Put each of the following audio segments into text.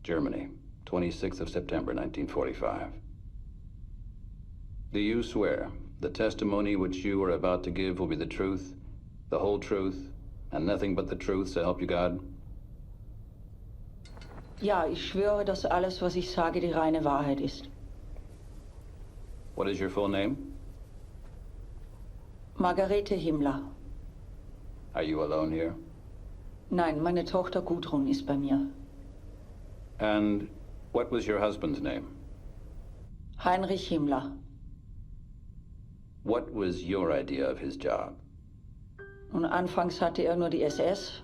Germany, 26th of September, 1945. Do you swear the testimony which you are about to give will be the truth, the whole truth, and nothing but the truth, so help you God? Ja, ich schwöre, dass alles, was ich sage, die reine Wahrheit ist. What is your full name? Margarete Himmler. Are you alone here? Nein, meine Tochter Gudrun ist bei mir. And what was your husband's name? Heinrich Himmler. What was your idea of his job? Und anfangs hatte er nur die SS,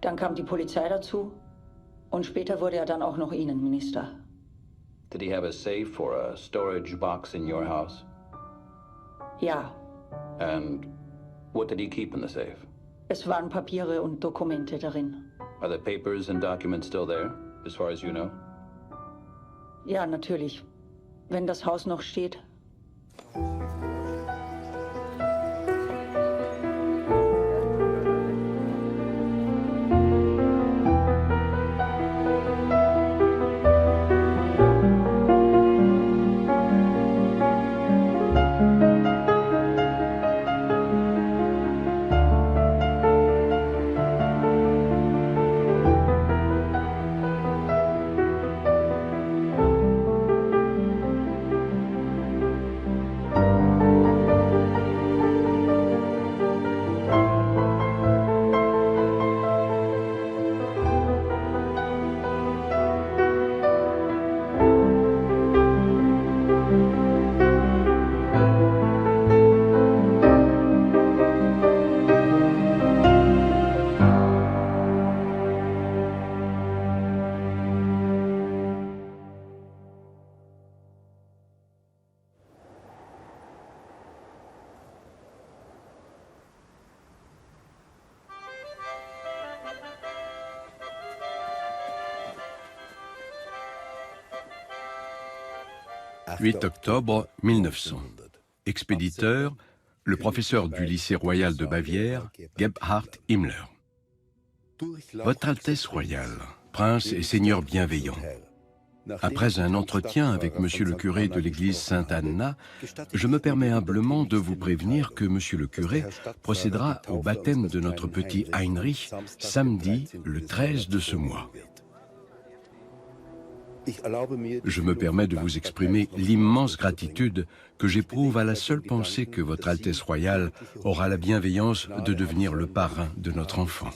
dann kam die Polizei dazu und später wurde er dann auch noch Innenminister. Did he have a safe or a storage box in your house? Ja. And what did he keep in the safe? Es waren Papiere und Dokumente darin. Are the papers and documents still there, as far as you know? Ja, natürlich. Wenn das Haus noch steht. « 8 octobre 1900. Expéditeur, le professeur du lycée royal de Bavière, Gebhard Himmler. Votre Altesse royale, prince et seigneur bienveillant, après un entretien avec monsieur le curé de l'église Sainte-Anna, je me permets humblement de vous prévenir que monsieur le curé procédera au baptême de notre petit Heinrich samedi le 13 de ce mois. Je me permets de vous exprimer l'immense gratitude que j'éprouve à la seule pensée que votre Altesse royale aura la bienveillance de devenir le parrain de notre enfant.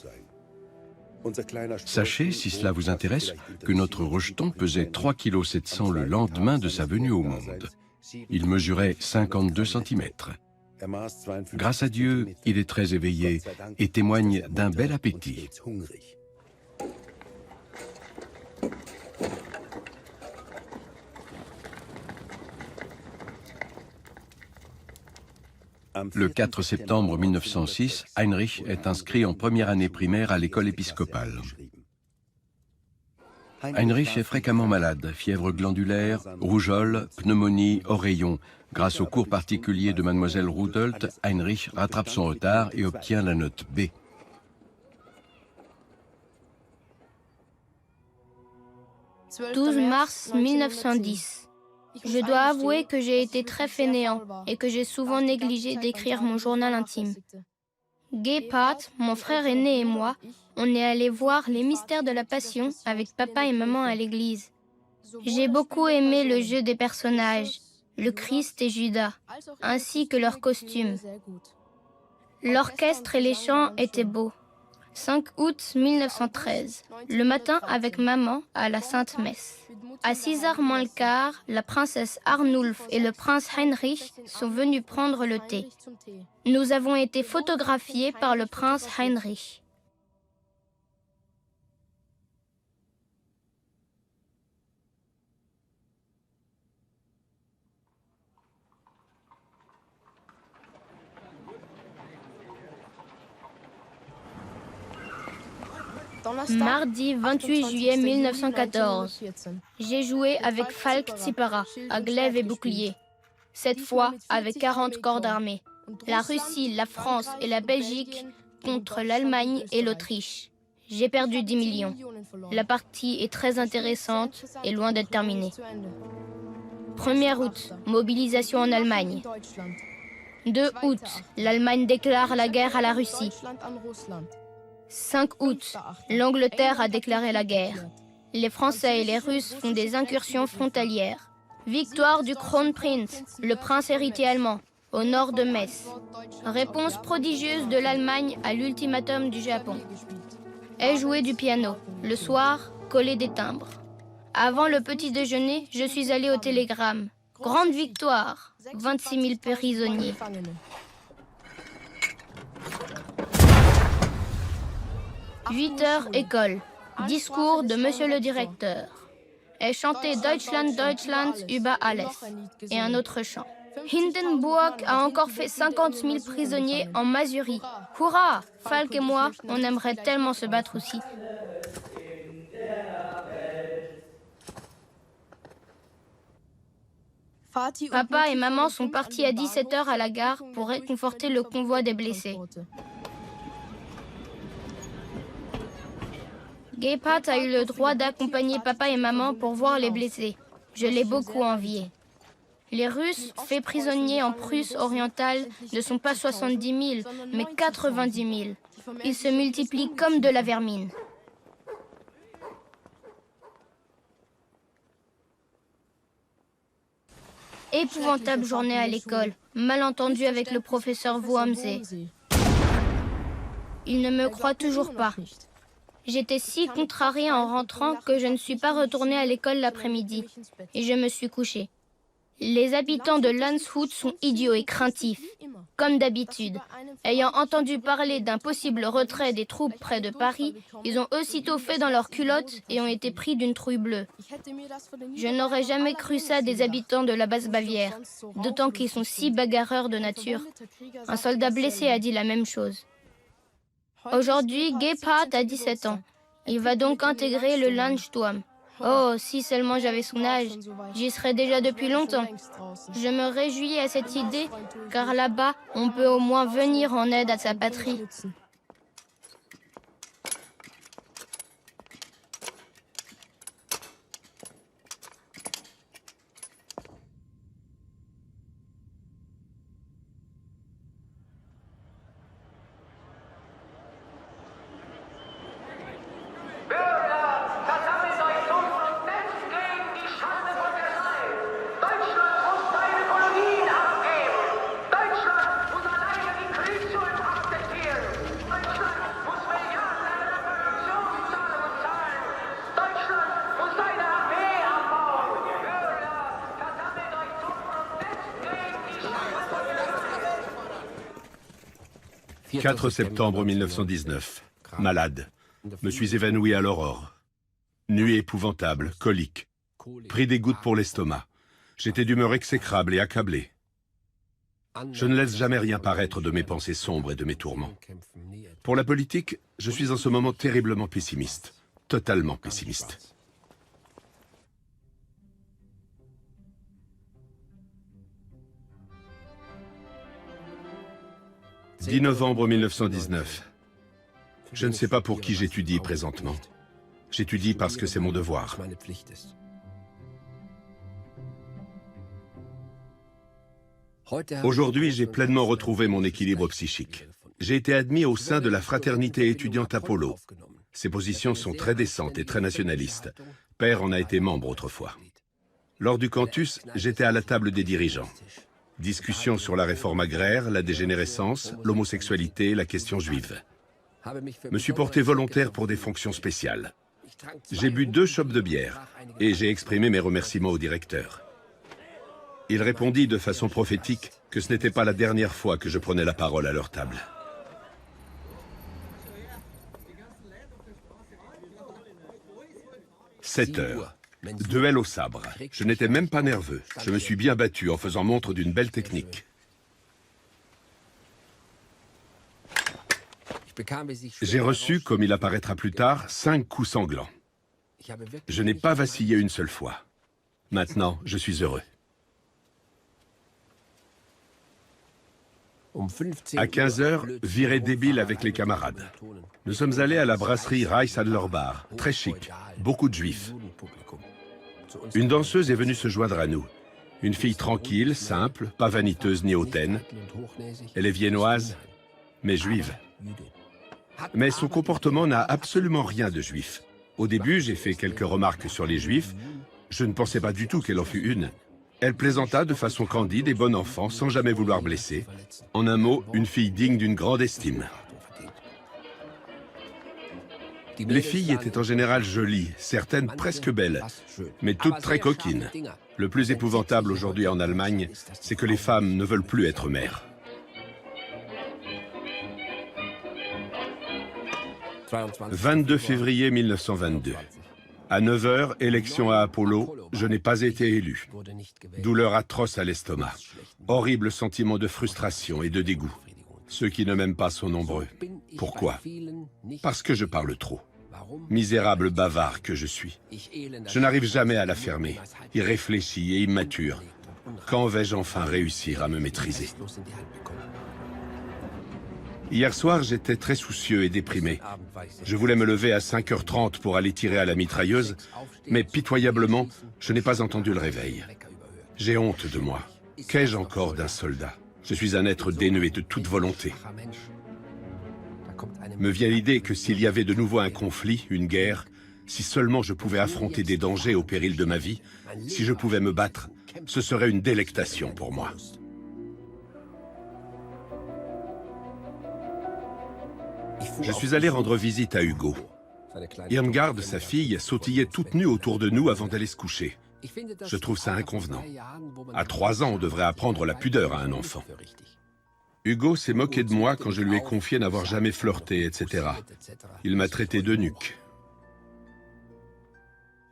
Sachez, si cela vous intéresse, que notre rejeton pesait 3,7 kg le lendemain de sa venue au monde. Il mesurait 52 cm. Grâce à Dieu, il est très éveillé et témoigne d'un bel appétit. Le 4 septembre 1906, Heinrich est inscrit en première année primaire à l'école épiscopale. Heinrich est fréquemment malade, fièvre glandulaire, rougeole, pneumonie, oreillon. Grâce au cours particulier de mademoiselle Rudolph, Heinrich rattrape son retard et obtient la note B. « 12 mars 1910. Je dois avouer que j'ai été très fainéant et que j'ai souvent négligé d'écrire mon journal intime. Gebhard, mon frère aîné et moi, on est allés voir les mystères de la Passion avec papa et maman à l'église. J'ai beaucoup aimé le jeu des personnages, le Christ et Judas, ainsi que leurs costumes. L'orchestre et les chants étaient beaux. 5 août 1913, le matin avec maman à la Sainte Messe. À 6h moins le quart, la princesse Arnulf et le prince Heinrich sont venus prendre le thé. Nous avons été photographiés par le prince Heinrich. Mardi 28 juillet 1914. J'ai joué avec Falk Tsipara à glaive et bouclier. Cette fois avec 40 corps d'armée. La Russie, la France et la Belgique contre l'Allemagne et l'Autriche. J'ai perdu 10 millions. La partie est très intéressante et loin d'être terminée. 1er août, mobilisation en Allemagne. 2 août, l'Allemagne déclare la guerre à la Russie. 5 août, l'Angleterre a déclaré la guerre. Les Français et les Russes font des incursions frontalières. Victoire du Kronprinz, le prince héritier allemand, au nord de Metz. Réponse prodigieuse de l'Allemagne à l'ultimatum du Japon. Ai joué du piano. Le soir, collé des timbres. Avant le petit déjeuner, je suis allé au télégramme. Grande victoire, 26 000 prisonniers. « 8 heures, école. Discours de monsieur le directeur. Et chanté Deutschland, Deutschland über alles. Et un autre chant. Hindenburg a encore fait 50 000 prisonniers en Mazurie. Hurrah! Falk et moi, on aimerait tellement se battre aussi. Papa et maman sont partis à 17 h à la gare pour réconforter le convoi des blessés. Gebhardt a eu le droit d'accompagner papa et maman pour voir les blessés. Je l'ai beaucoup envié. Les Russes, faits prisonniers en Prusse orientale, ne sont pas 70 000, mais 90 000. Ils se multiplient comme de la vermine. Épouvantable journée à l'école, malentendu avec le professeur Wurmsee. Il ne me croit toujours pas. J'étais si contrariée en rentrant que je ne suis pas retournée à l'école l'après-midi et je me suis couchée. Les habitants de Landshut sont idiots et craintifs, comme d'habitude. Ayant entendu parler d'un possible retrait des troupes près de Paris, ils ont aussitôt fait dans leurs culottes et ont été pris d'une trouille bleue. Je n'aurais jamais cru ça des habitants de la Basse-Bavière, d'autant qu'ils sont si bagarreurs de nature. Un soldat blessé a dit la même chose. Aujourd'hui, Gebhardt a 17 ans. Il va donc intégrer le Landsturm. Oh, si seulement j'avais son âge, j'y serais déjà depuis longtemps. Je me réjouis à cette idée, car là-bas, on peut au moins venir en aide à sa patrie. « 4 septembre 1919. Malade. Me suis évanoui à l'aurore. Nuit épouvantable, colique. Pris des gouttes pour l'estomac. J'étais d'humeur exécrable et accablé. Je ne laisse jamais rien paraître de mes pensées sombres et de mes tourments. Pour la politique, je suis en ce moment terriblement pessimiste. Totalement pessimiste. « 10 novembre 1919. Je ne sais pas pour qui j'étudie présentement. J'étudie parce que c'est mon devoir. Aujourd'hui, j'ai pleinement retrouvé mon équilibre psychique. J'ai été admis au sein de la fraternité étudiante Apollo. Ses positions sont très décentes et très nationalistes. Père en a été membre autrefois. Lors du cantus, j'étais à la table des dirigeants. Discussions sur la réforme agraire, la dégénérescence, l'homosexualité, la question juive. Me suis porté volontaire pour des fonctions spéciales. J'ai bu 2 chopes de bière et j'ai exprimé mes remerciements au directeur. Il répondit de façon prophétique que ce n'était pas la dernière fois que je prenais la parole à leur table. « 7 heures. Duel au sabre. Je n'étais même pas nerveux. Je me suis bien battu en faisant montre d'une belle technique. J'ai reçu, comme il apparaîtra plus tard, 5 coups sanglants. Je n'ai pas vacillé une seule fois. Maintenant, je suis heureux. À 15 heures, virée débile avec les camarades. Nous sommes allés à la brasserie Reichsadlerbar, très chic, beaucoup de juifs. Une danseuse est venue se joindre à nous. Une fille tranquille, simple, pas vaniteuse ni hautaine. Elle est viennoise, mais juive. Mais son comportement n'a absolument rien de juif. Au début, j'ai fait quelques remarques sur les juifs. Je ne pensais pas du tout qu'elle en fût une. Elle plaisanta de façon candide et bon enfant, sans jamais vouloir blesser. En un mot, une fille digne d'une grande estime. Les filles étaient en général jolies, certaines presque belles, mais toutes très coquines. Le plus épouvantable aujourd'hui en Allemagne, c'est que les femmes ne veulent plus être mères. 22 février 1922. À 9 heures, élection à Apollo, je n'ai pas été élu. Douleur atroce à l'estomac. Horrible sentiment de frustration et de dégoût. Ceux qui ne m'aiment pas sont nombreux. Pourquoi? Parce que je parle trop. Misérable bavard que je suis. Je n'arrive jamais à la fermer, irréfléchi et immature. Quand vais-je enfin réussir à me maîtriser? Hier soir, j'étais très soucieux et déprimé. Je voulais me lever à 5h30 pour aller tirer à la mitrailleuse, mais pitoyablement, je n'ai pas entendu le réveil. J'ai honte de moi. Qu'ai-je encore d'un soldat? Je suis un être dénué de toute volonté. Me vient l'idée que s'il y avait de nouveau un conflit, une guerre, si seulement je pouvais affronter des dangers au péril de ma vie, si je pouvais me battre, ce serait une délectation pour moi. Je suis allé rendre visite à Hugo. Irmgard, sa fille, sautillait toute nue autour de nous avant d'aller se coucher. Je trouve ça inconvenant. À 3 ans, on devrait apprendre la pudeur à un enfant. Hugo s'est moqué de moi quand je lui ai confié n'avoir jamais flirté, etc. Il m'a traité de nuque.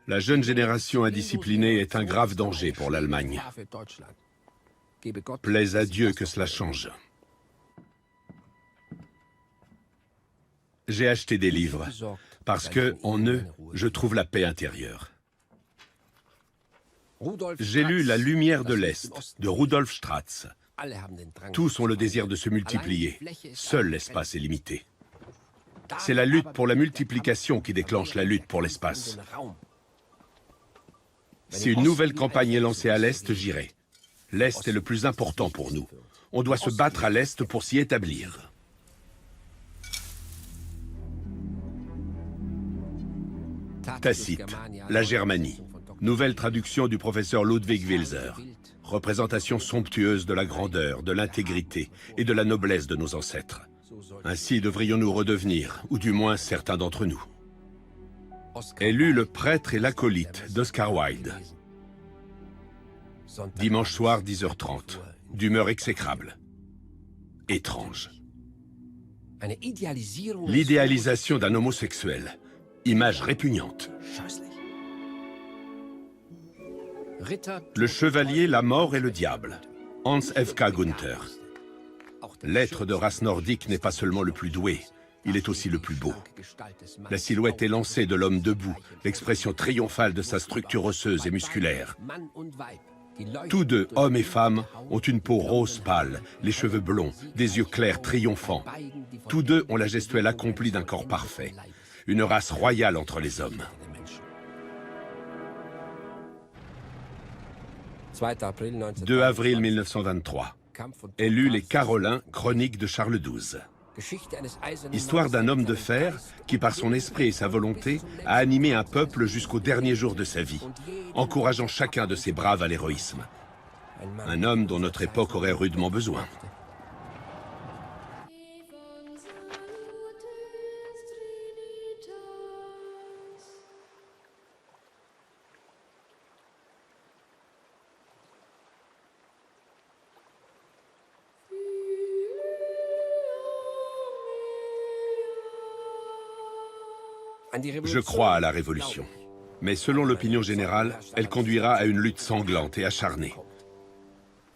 La jeune génération indisciplinée est un grave danger pour l'Allemagne. Plaise à Dieu que cela change. J'ai acheté des livres, parce que, en eux, je trouve la paix intérieure. J'ai lu La lumière de l'Est, de Rudolf Stratz. Tous ont le désir de se multiplier. Seul l'espace est limité. C'est la lutte pour la multiplication qui déclenche la lutte pour l'espace. Si une nouvelle campagne est lancée à l'Est, j'irai. L'Est est le plus important pour nous. On doit se battre à l'Est pour s'y établir. Tacite, la Germanie. Nouvelle traduction du professeur Ludwig Wilser. Représentation somptueuse de la grandeur, de l'intégrité et de la noblesse de nos ancêtres. Ainsi devrions-nous redevenir, ou du moins certains d'entre nous. Est lu Le prêtre et l'acolyte d'Oscar Wilde. Dimanche soir, 10h30. D'humeur exécrable. Étrange. L'idéalisation d'un homosexuel. Image répugnante. Le chevalier, la mort et le diable. Hans F.K. Gunther. L'être de race nordique n'est pas seulement le plus doué, il est aussi le plus beau. La silhouette élancée de l'homme debout, l'expression triomphale de sa structure osseuse et musculaire. Tous deux, hommes et femmes, ont une peau rose pâle, les cheveux blonds, des yeux clairs triomphants. Tous deux ont la gestuelle accomplie d'un corps parfait. Une race royale entre les hommes. 2 avril 1923. Élu les Carolins, chronique de Charles XII. Histoire d'un homme de fer qui, par son esprit et sa volonté, a animé un peuple jusqu'au dernier jour de sa vie, encourageant chacun de ses braves à l'héroïsme. Un homme dont notre époque aurait rudement besoin. Je crois à la révolution. Mais selon l'opinion générale, elle conduira à une lutte sanglante et acharnée.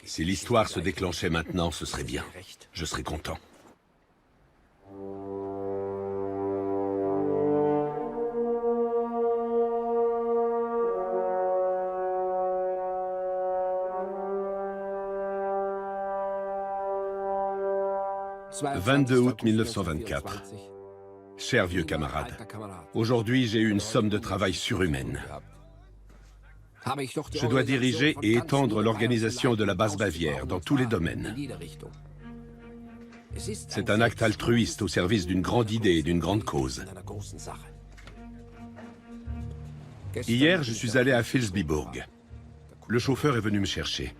Si l'histoire se déclenchait maintenant, ce serait bien. Je serais content. 22 août 1924. Cher vieux camarade, aujourd'hui j'ai eu une somme de travail surhumaine. Je dois diriger et étendre l'organisation de la Basse-Bavière dans tous les domaines. C'est un acte altruiste au service d'une grande idée et d'une grande cause. Hier, je suis allé à Vilsbiburg. Le chauffeur est venu me chercher.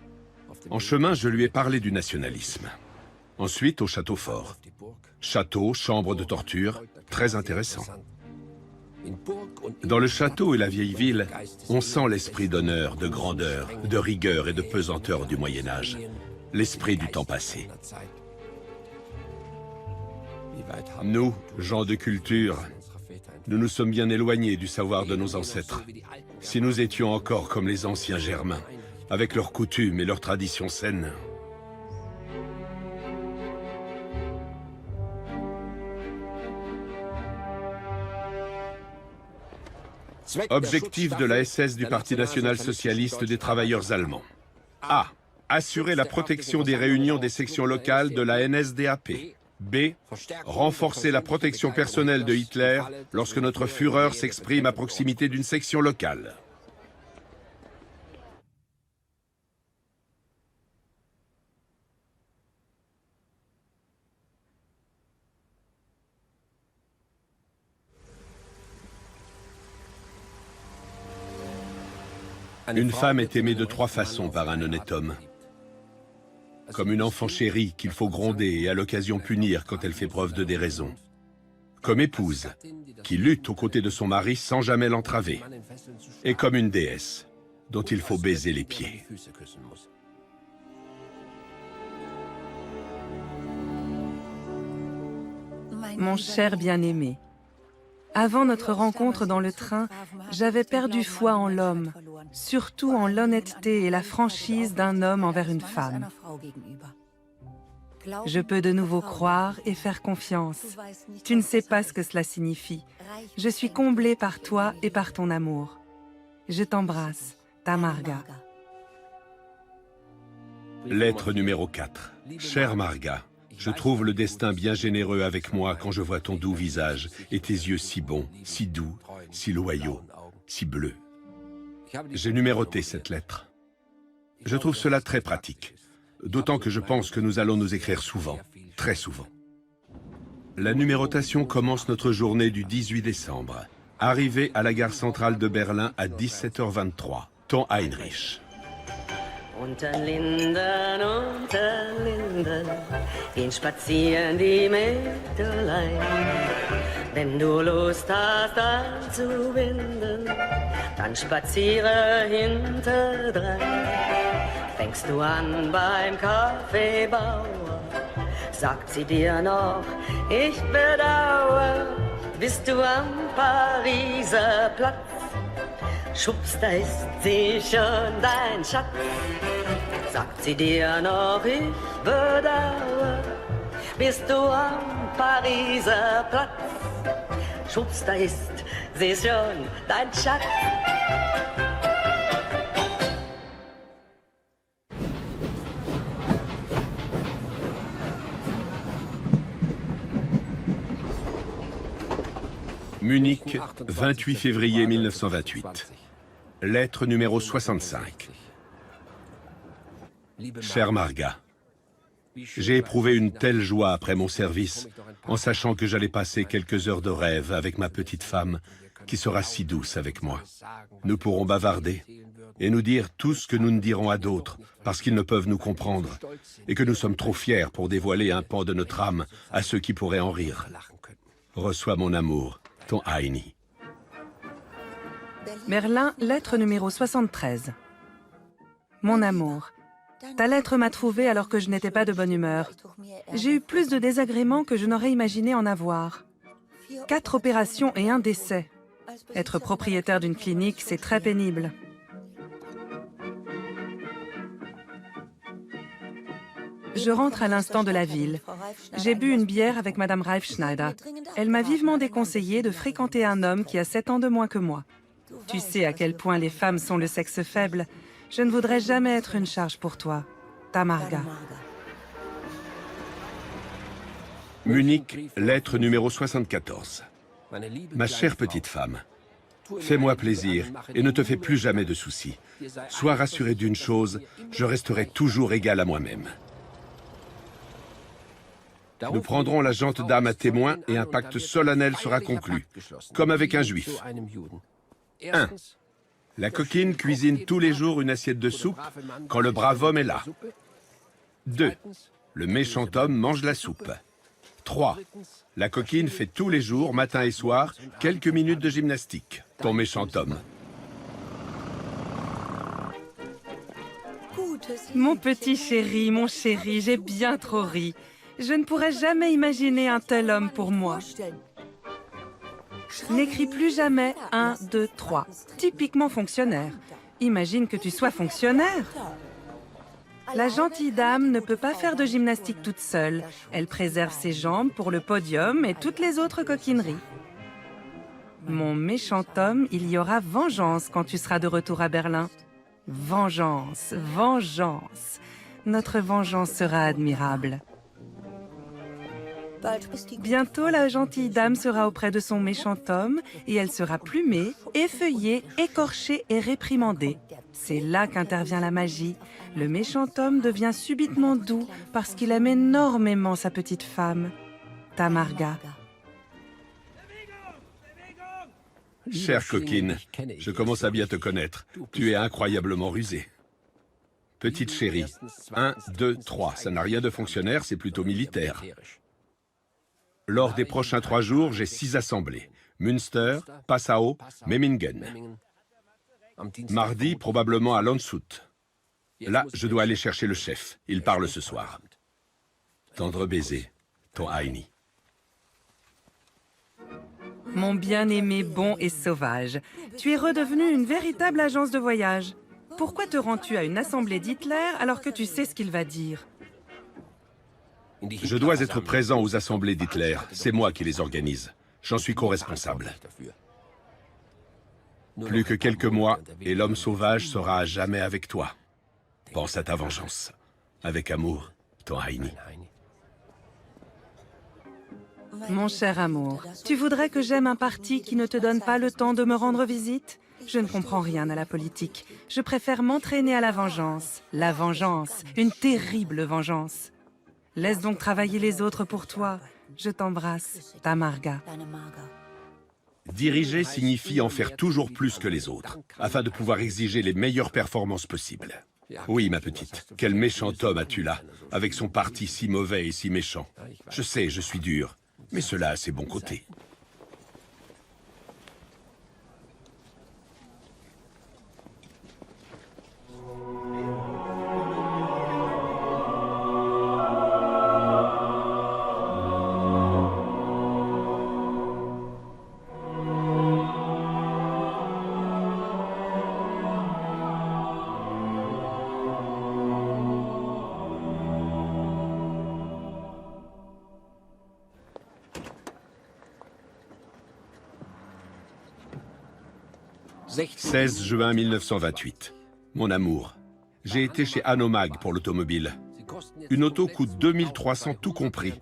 En chemin, je lui ai parlé du nationalisme. Ensuite, au château fort. Château, chambre de torture, très intéressant. Dans le château et la vieille ville, on sent l'esprit d'honneur, de grandeur, de rigueur et de pesanteur du Moyen-Âge. L'esprit du temps passé. Nous, gens de culture, nous nous sommes bien éloignés du savoir de nos ancêtres. Si nous étions encore comme les anciens Germains, avec leurs coutumes et leurs traditions saines. Objectif de la SS du Parti national-socialiste des travailleurs allemands. A. Assurer la protection des réunions des sections locales de la NSDAP. B. Renforcer la protection personnelle de Hitler lorsque notre Führer s'exprime à proximité d'une section locale. Une femme est aimée de 3 façons par un honnête homme. Comme une enfant chérie qu'il faut gronder et à l'occasion punir quand elle fait preuve de déraison. Comme épouse, qui lutte aux côtés de son mari sans jamais l'entraver. Et comme une déesse, dont il faut baiser les pieds. Mon cher bien-aimé, avant notre rencontre dans le train, j'avais perdu foi en l'homme, surtout en l'honnêteté et la franchise d'un homme envers une femme. Je peux de nouveau croire et faire confiance. Tu ne sais pas ce que cela signifie. Je suis comblée par toi et par ton amour. Je t'embrasse, ta Marga. Lettre numéro 4. Chère Marga, je trouve le destin bien généreux avec moi quand je vois ton doux visage et tes yeux si bons, si doux, si loyaux, si bleus. J'ai numéroté cette lettre. Je trouve cela très pratique, d'autant que je pense que nous allons nous écrire souvent, très souvent. La numérotation commence notre journée du 18 décembre. Arrivée à la gare centrale de Berlin à 17h23. Ton Heinrich. Unter Linden, gehen spazieren die Mägdelein. Wenn du Lust hast anzubinden, dann spaziere hinterdrein. Fängst du an beim Kaffeebauer, sagt sie dir noch, ich bedauere, bist du am Pariser Platz. Schubst, da ist sie schon dein Schatz. Sagt sie dir noch, ich bedauere, bist du am Pariser Platz. Schubst, da ist sie schon dein Schatz. Munich, 28 février 1928. Lettre numéro 65. Chère Marga, j'ai éprouvé une telle joie après mon service, en sachant que j'allais passer quelques heures de rêve avec ma petite femme, qui sera si douce avec moi. Nous pourrons bavarder et nous dire tout ce que nous ne dirons à d'autres, parce qu'ils ne peuvent nous comprendre, et que nous sommes trop fiers pour dévoiler un pan de notre âme à ceux qui pourraient en rire. Reçois mon amour, ton Heini. Berlin, lettre numéro 73. Mon amour, ta lettre m'a trouvée alors que je n'étais pas de bonne humeur. J'ai eu plus de désagréments que je n'aurais imaginé en avoir. 4 opérations et 1 décès. Être propriétaire d'une clinique, c'est très pénible. Je rentre à l'instant de la ville. J'ai bu une bière avec Madame Reifschneider. Elle m'a vivement déconseillé de fréquenter un homme qui a 7 ans de moins que moi. Tu sais à quel point les femmes sont le sexe faible. Je ne voudrais jamais être une charge pour toi. Ta Marga. Munich, lettre numéro 74. Ma chère petite femme, fais-moi plaisir et ne te fais plus jamais de soucis. Sois rassurée d'une chose, je resterai toujours égal à moi-même. Nous prendrons la gente d'âme à témoin et un pacte solennel sera conclu, comme avec un juif. 1. La coquine cuisine tous les jours une assiette de soupe quand le brave homme est là. 2. Le méchant homme mange la soupe. 3. La coquine fait tous les jours, matin et soir, quelques minutes de gymnastique. Ton méchant homme. Mon petit chéri, mon chéri, j'ai bien trop ri. Je ne pourrais jamais imaginer un tel homme pour moi. N'écris plus jamais 1, 2, 3. Typiquement fonctionnaire. Imagine que tu sois fonctionnaire. La gentille dame ne peut pas faire de gymnastique toute seule. Elle préserve ses jambes pour le podium et toutes les autres coquineries. Mon méchant homme, il y aura vengeance quand tu seras de retour à Berlin. Vengeance, vengeance. Notre vengeance sera admirable. Bientôt, la gentille dame sera auprès de son méchant homme et elle sera plumée, effeuillée, écorchée et réprimandée. C'est là qu'intervient la magie. Le méchant homme devient subitement doux parce qu'il aime énormément sa petite femme, Tamarga. Chère coquine, je commence à bien te connaître. Tu es incroyablement rusée. Petite chérie, 1, 2, 3. Ça n'a rien de fonctionnaire, c'est plutôt militaire. Lors des prochains 3 jours, j'ai 6 assemblées. Münster, Passau, Memmingen. Mardi, probablement à Landshut. Là, je dois aller chercher le chef. Il parle ce soir. Tendre baiser, ton Heini. Mon bien-aimé bon et sauvage, tu es redevenu une véritable agence de voyage. Pourquoi te rends-tu à une assemblée d'Hitler alors que tu sais ce qu'il va dire? Je dois être présent aux assemblées d'Hitler. C'est moi qui les organise. J'en suis co-responsable. Plus que quelques mois, et l'homme sauvage sera à jamais avec toi. Pense à ta vengeance. Avec amour, ton Heini. Mon cher amour, tu voudrais que j'aime un parti qui ne te donne pas le temps de me rendre visite? Je ne comprends rien à la politique. Je préfère m'entraîner à la vengeance. La vengeance, une terrible vengeance. Laisse donc travailler les autres pour toi. Je t'embrasse, Tamarga. Diriger signifie en faire toujours plus que les autres, afin de pouvoir exiger les meilleures performances possibles. Oui, ma petite, quel méchant homme as-tu là, avec son parti si mauvais et si méchant. Je sais, je suis dur, mais cela a ses bons côtés. « 16 juin 1928. Mon amour, j'ai été chez Hanomag pour l'automobile. Une auto coûte 2300 tout compris,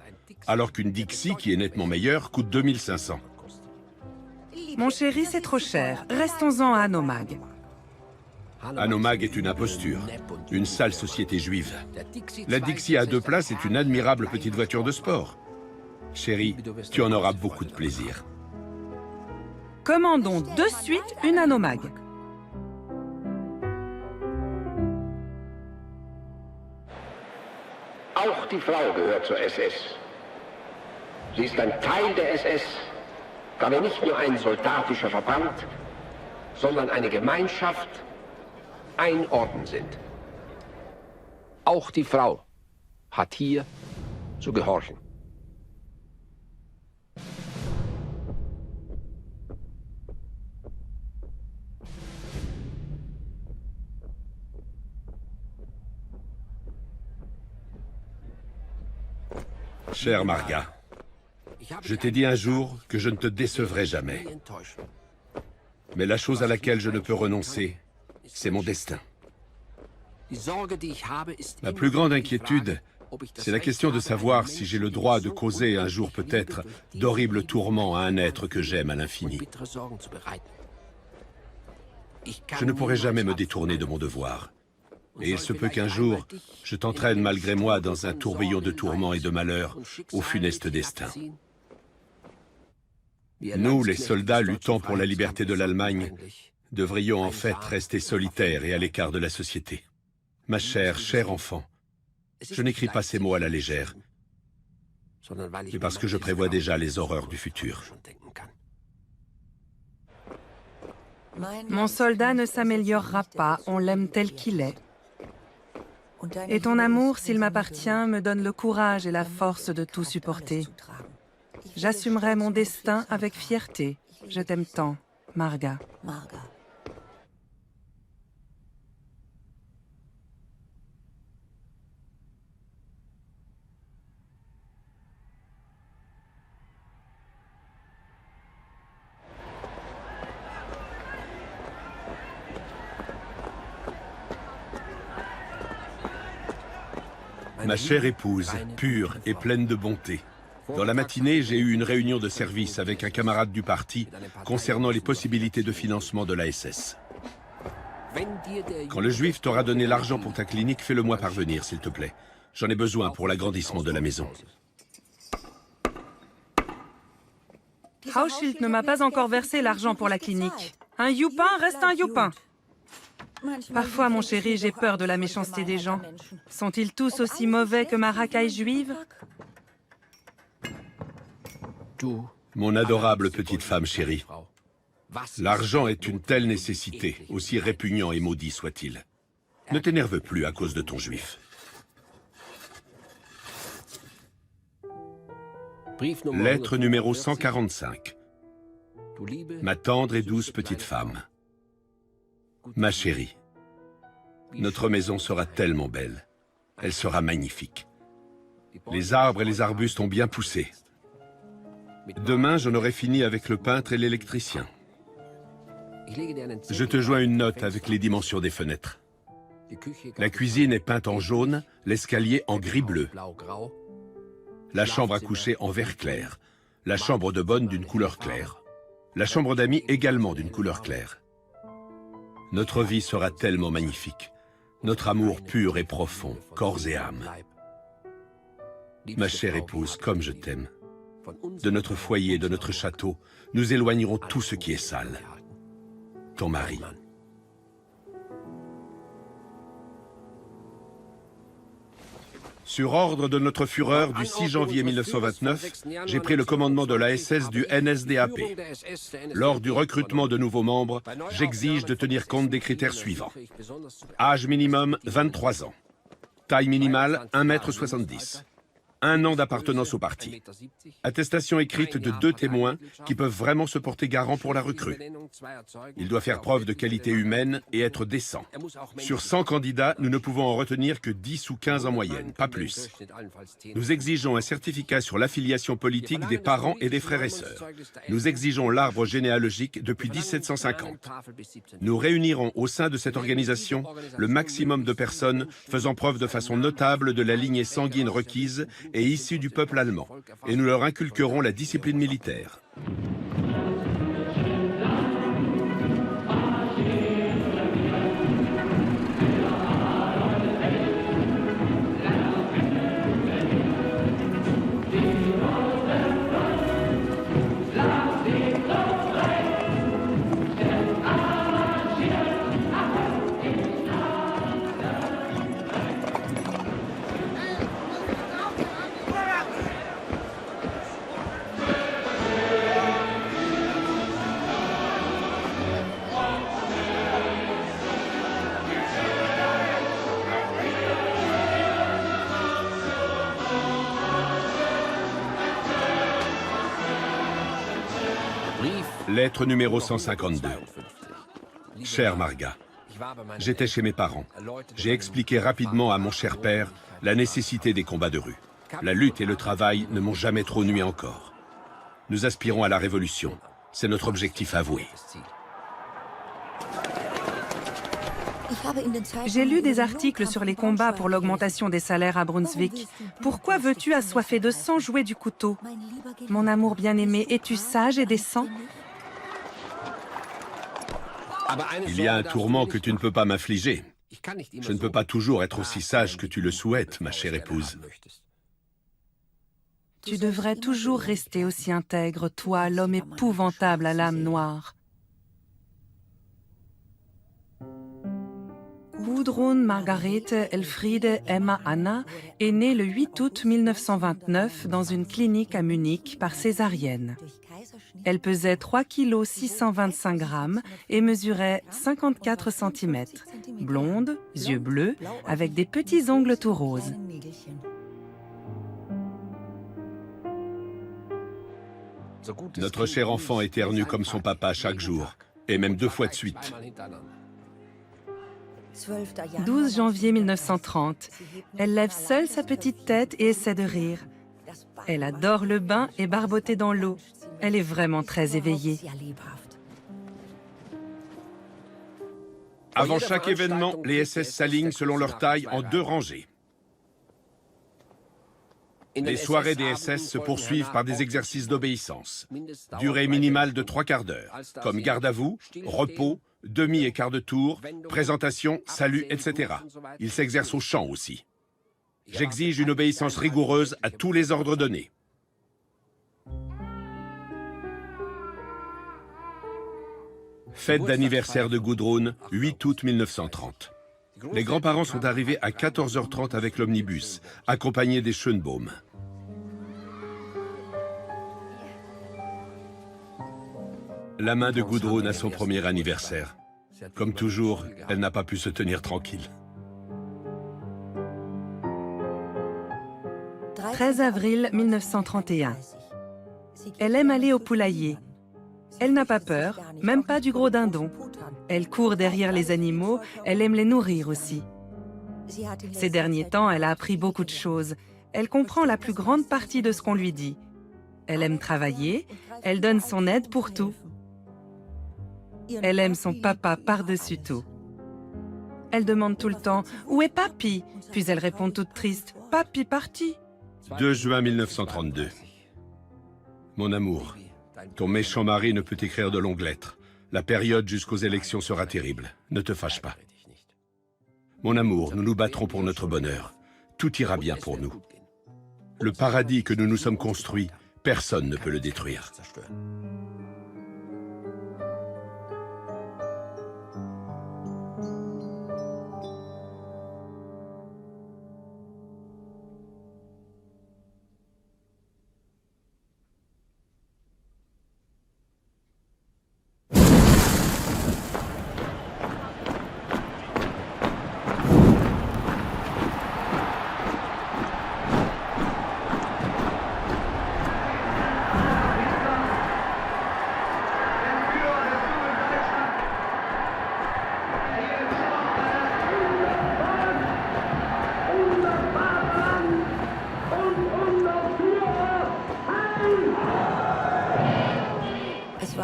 alors qu'une Dixie, qui est nettement meilleure, coûte 2500. Mon chéri, c'est trop cher. Restons-en à Hanomag. Hanomag est une imposture, une sale société juive. La Dixie à 2 places est une admirable petite voiture de sport. Chérie, tu en auras beaucoup de plaisir. Commandons de suite une Hanomag. Auch die Frau gehört zur SS. Sie ist ein Teil der SS, da wir nicht nur ein soldatischer Verband, sondern eine Gemeinschaft, ein Orden sind. Auch die Frau hat hier zu gehorchen. Chère Marga, je t'ai dit un jour que je ne te décevrai jamais. Mais la chose à laquelle je ne peux renoncer, c'est mon destin. Ma plus grande inquiétude C'est la question de savoir si j'ai le droit de causer un jour peut-être d'horribles tourments à un être que j'aime à l'infini. Je ne pourrai jamais me détourner de mon devoir. Et il se peut qu'un jour, je t'entraîne malgré moi dans un tourbillon de tourments et de malheurs au funeste destin. Nous, les soldats luttant pour la liberté de l'Allemagne, devrions en fait rester solitaires et à l'écart de la société. Ma chère, chère enfant, je n'écris pas ces mots à la légère, mais parce que je prévois déjà les horreurs du futur. Mon soldat ne s'améliorera pas, on l'aime tel qu'il est. Et ton amour, s'il m'appartient, me donne le courage et la force de tout supporter. J'assumerai mon destin avec fierté. Je t'aime tant, Marga. Ma chère épouse, pure et pleine de bonté. Dans la matinée, j'ai eu une réunion de service avec un camarade du parti concernant les possibilités de financement de la SS. Quand le juif t'aura donné l'argent pour ta clinique, fais-le-moi parvenir, s'il te plaît. J'en ai besoin pour l'agrandissement de la maison. Hauschild ne m'a pas encore versé l'argent pour la clinique. Un youpin reste un youpin. Parfois, mon chéri, j'ai peur de la méchanceté des gens. Sont-ils tous aussi mauvais que ma racaille juive? Mon adorable petite femme chérie, l'argent est une telle nécessité, aussi répugnant et maudit soit-il. Ne t'énerve plus à cause de ton juif. Lettre numéro 145. Ma tendre et douce petite femme. Ma chérie, notre maison sera tellement belle. Elle sera magnifique. Les arbres et les arbustes ont bien poussé. Demain, j'en aurai fini avec le peintre et l'électricien. Je te joins une note avec les dimensions des fenêtres. La cuisine est peinte en jaune, l'escalier en gris-bleu. La chambre à coucher en vert clair. La chambre de bonne d'une couleur claire. La chambre d'amis également d'une couleur claire. Notre vie sera tellement magnifique. Notre amour pur et profond, corps et âme. Ma chère épouse, comme je t'aime. De notre foyer, de notre château, nous éloignerons tout ce qui est sale. Ton mari. Sur ordre de notre Führer du 6 janvier 1929, j'ai pris le commandement de la SS du NSDAP. Lors du recrutement de nouveaux membres, j'exige de tenir compte des critères suivants. Âge minimum, 23 ans. Taille minimale, 1,70 m. 1 an d'appartenance au parti. Attestation écrite de 2 témoins qui peuvent vraiment se porter garant pour la recrue. Il doit faire preuve de qualité humaine et être décent. Sur 100 candidats, nous ne pouvons en retenir que 10 ou 15 en moyenne, pas plus. Nous exigeons un certificat sur l'affiliation politique des parents et des frères et sœurs. Nous exigeons l'arbre généalogique depuis 1750. Nous réunirons au sein de cette organisation le maximum de personnes faisant preuve de façon notable de la lignée sanguine requise et issus du peuple allemand, et nous leur inculquerons la discipline militaire. Lettre numéro 152. Chère Marga, j'étais chez mes parents. J'ai expliqué rapidement à mon cher père la nécessité des combats de rue. La lutte et le travail ne m'ont jamais trop nui encore. Nous aspirons à la révolution. C'est notre objectif avoué. J'ai lu des articles sur les combats pour l'augmentation des salaires à Brunswick. Pourquoi veux-tu, assoiffé de sang, jouer du couteau? Mon amour bien-aimé, es-tu sage et décent? Il y a un tourment que tu ne peux pas m'infliger. Je ne peux pas toujours être aussi sage que tu le souhaites, ma chère épouse. Tu devrais toujours rester aussi intègre, toi, l'homme épouvantable à l'âme noire. Gudrun Margarete Elfriede Emma Anna est née le 8 août 1929 dans une clinique à Munich par césarienne. Elle pesait 3 kg 625 grammes et mesurait 54 cm. Blonde, yeux bleus, avec des petits ongles tout roses. Notre cher enfant éternue comme son papa chaque jour, et même 2 fois de suite. 12 janvier 1930. Elle lève seule sa petite tête et essaie de rire. Elle adore le bain et barboter dans l'eau. Elle est vraiment très éveillée. Avant chaque événement, les SS s'alignent selon leur taille en 2 rangées. Les soirées des SS se poursuivent par des exercices d'obéissance. Durée minimale de 3/4 d'heure, comme garde à vous, repos, demi et quart de tour, présentation, salut, etc. Ils s'exercent au chant aussi. J'exige une obéissance rigoureuse à tous les ordres donnés. Fête d'anniversaire de Gudrun, 8 août 1930. Les grands-parents sont arrivés à 14h30 avec l'omnibus, accompagnés des Schönbaum. La main de Gudrun à son premier anniversaire. Comme toujours, elle n'a pas pu se tenir tranquille. 13 avril 1931. Elle aime aller au poulailler. Elle n'a pas peur, même pas du gros dindon. Elle court derrière les animaux, elle aime les nourrir aussi. Ces derniers temps, elle a appris beaucoup de choses. Elle comprend la plus grande partie de ce qu'on lui dit. Elle aime travailler, elle donne son aide pour tout. Elle aime son papa par-dessus tout. Elle demande tout le temps « Où est papy ?» Puis elle répond toute triste « Papy parti ?» 2 juin 1932. Mon amour, ton méchant mari ne peut écrire de longues lettres. La période jusqu'aux élections sera terrible. Ne te fâche pas. Mon amour, nous nous battrons pour notre bonheur. Tout ira bien pour nous. Le paradis que nous nous sommes construits, personne ne peut le détruire.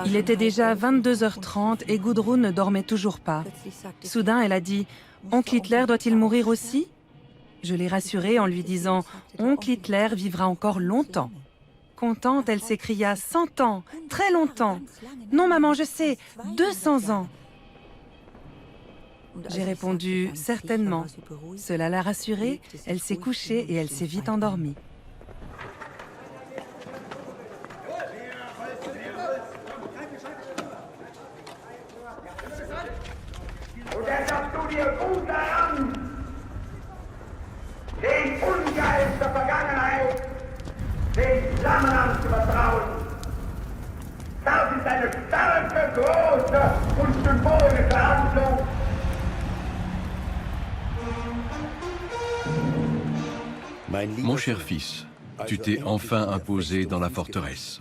Il était déjà 22h30 et Gudrun ne dormait toujours pas. Soudain, elle a dit « Oncle Hitler doit-il mourir aussi ?» Je l'ai rassurée en lui disant « Oncle Hitler vivra encore longtemps. » Contente, elle s'écria « 100 ans, très longtemps. Non, maman, je sais, 200 ans. » J'ai répondu « Certainement. » Cela l'a rassurée, elle s'est couchée et elle s'est vite endormie. Und erinnerst du dir gut daran, den Ungeist der Vergangenheit, den Flammen zu vertrauen? Das ist eine starke, große und symbolische Handlung. Mon cher fils, tu t'es enfin imposé dans la forteresse.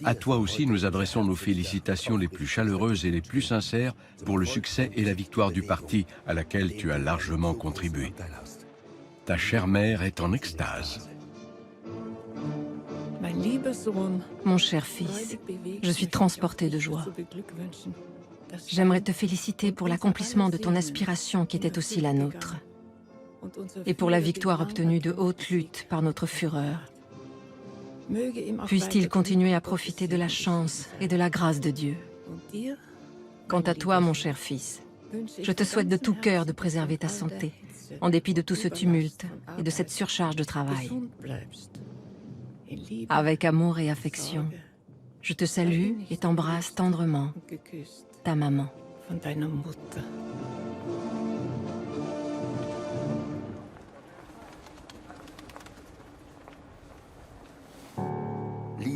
À toi aussi, nous adressons nos félicitations les plus chaleureuses et les plus sincères pour le succès et la victoire du parti à laquelle tu as largement contribué. Ta chère mère est en extase. Mon cher fils, je suis transportée de joie. J'aimerais te féliciter pour l'accomplissement de ton aspiration qui était aussi la nôtre, et pour la victoire obtenue de haute lutte par notre Führer. Puisse-t-il continuer à profiter de la chance et de la grâce de Dieu. Quant à toi, mon cher fils, je te souhaite de tout cœur de préserver ta santé, en dépit de tout ce tumulte et de cette surcharge de travail. Avec amour et affection, je te salue et t'embrasse tendrement, ta maman.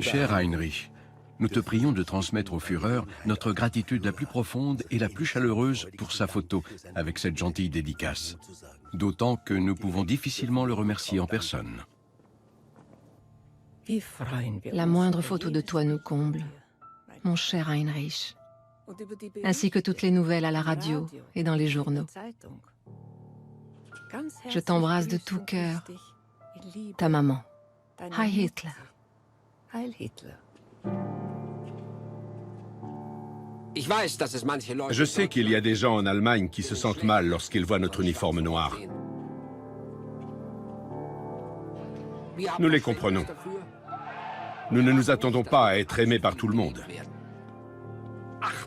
Cher Heinrich, nous te prions de transmettre au Führer notre gratitude la plus profonde et la plus chaleureuse pour sa photo avec cette gentille dédicace. D'autant que nous pouvons difficilement le remercier en personne. La moindre photo de toi nous comble, mon cher Heinrich, ainsi que toutes les nouvelles à la radio et dans les journaux. Je t'embrasse de tout cœur, ta maman. Heil Hitler. Je sais qu'il y a des gens en Allemagne qui se sentent mal lorsqu'ils voient notre uniforme noir. Nous les comprenons. Nous ne nous attendons pas à être aimés par tout le monde.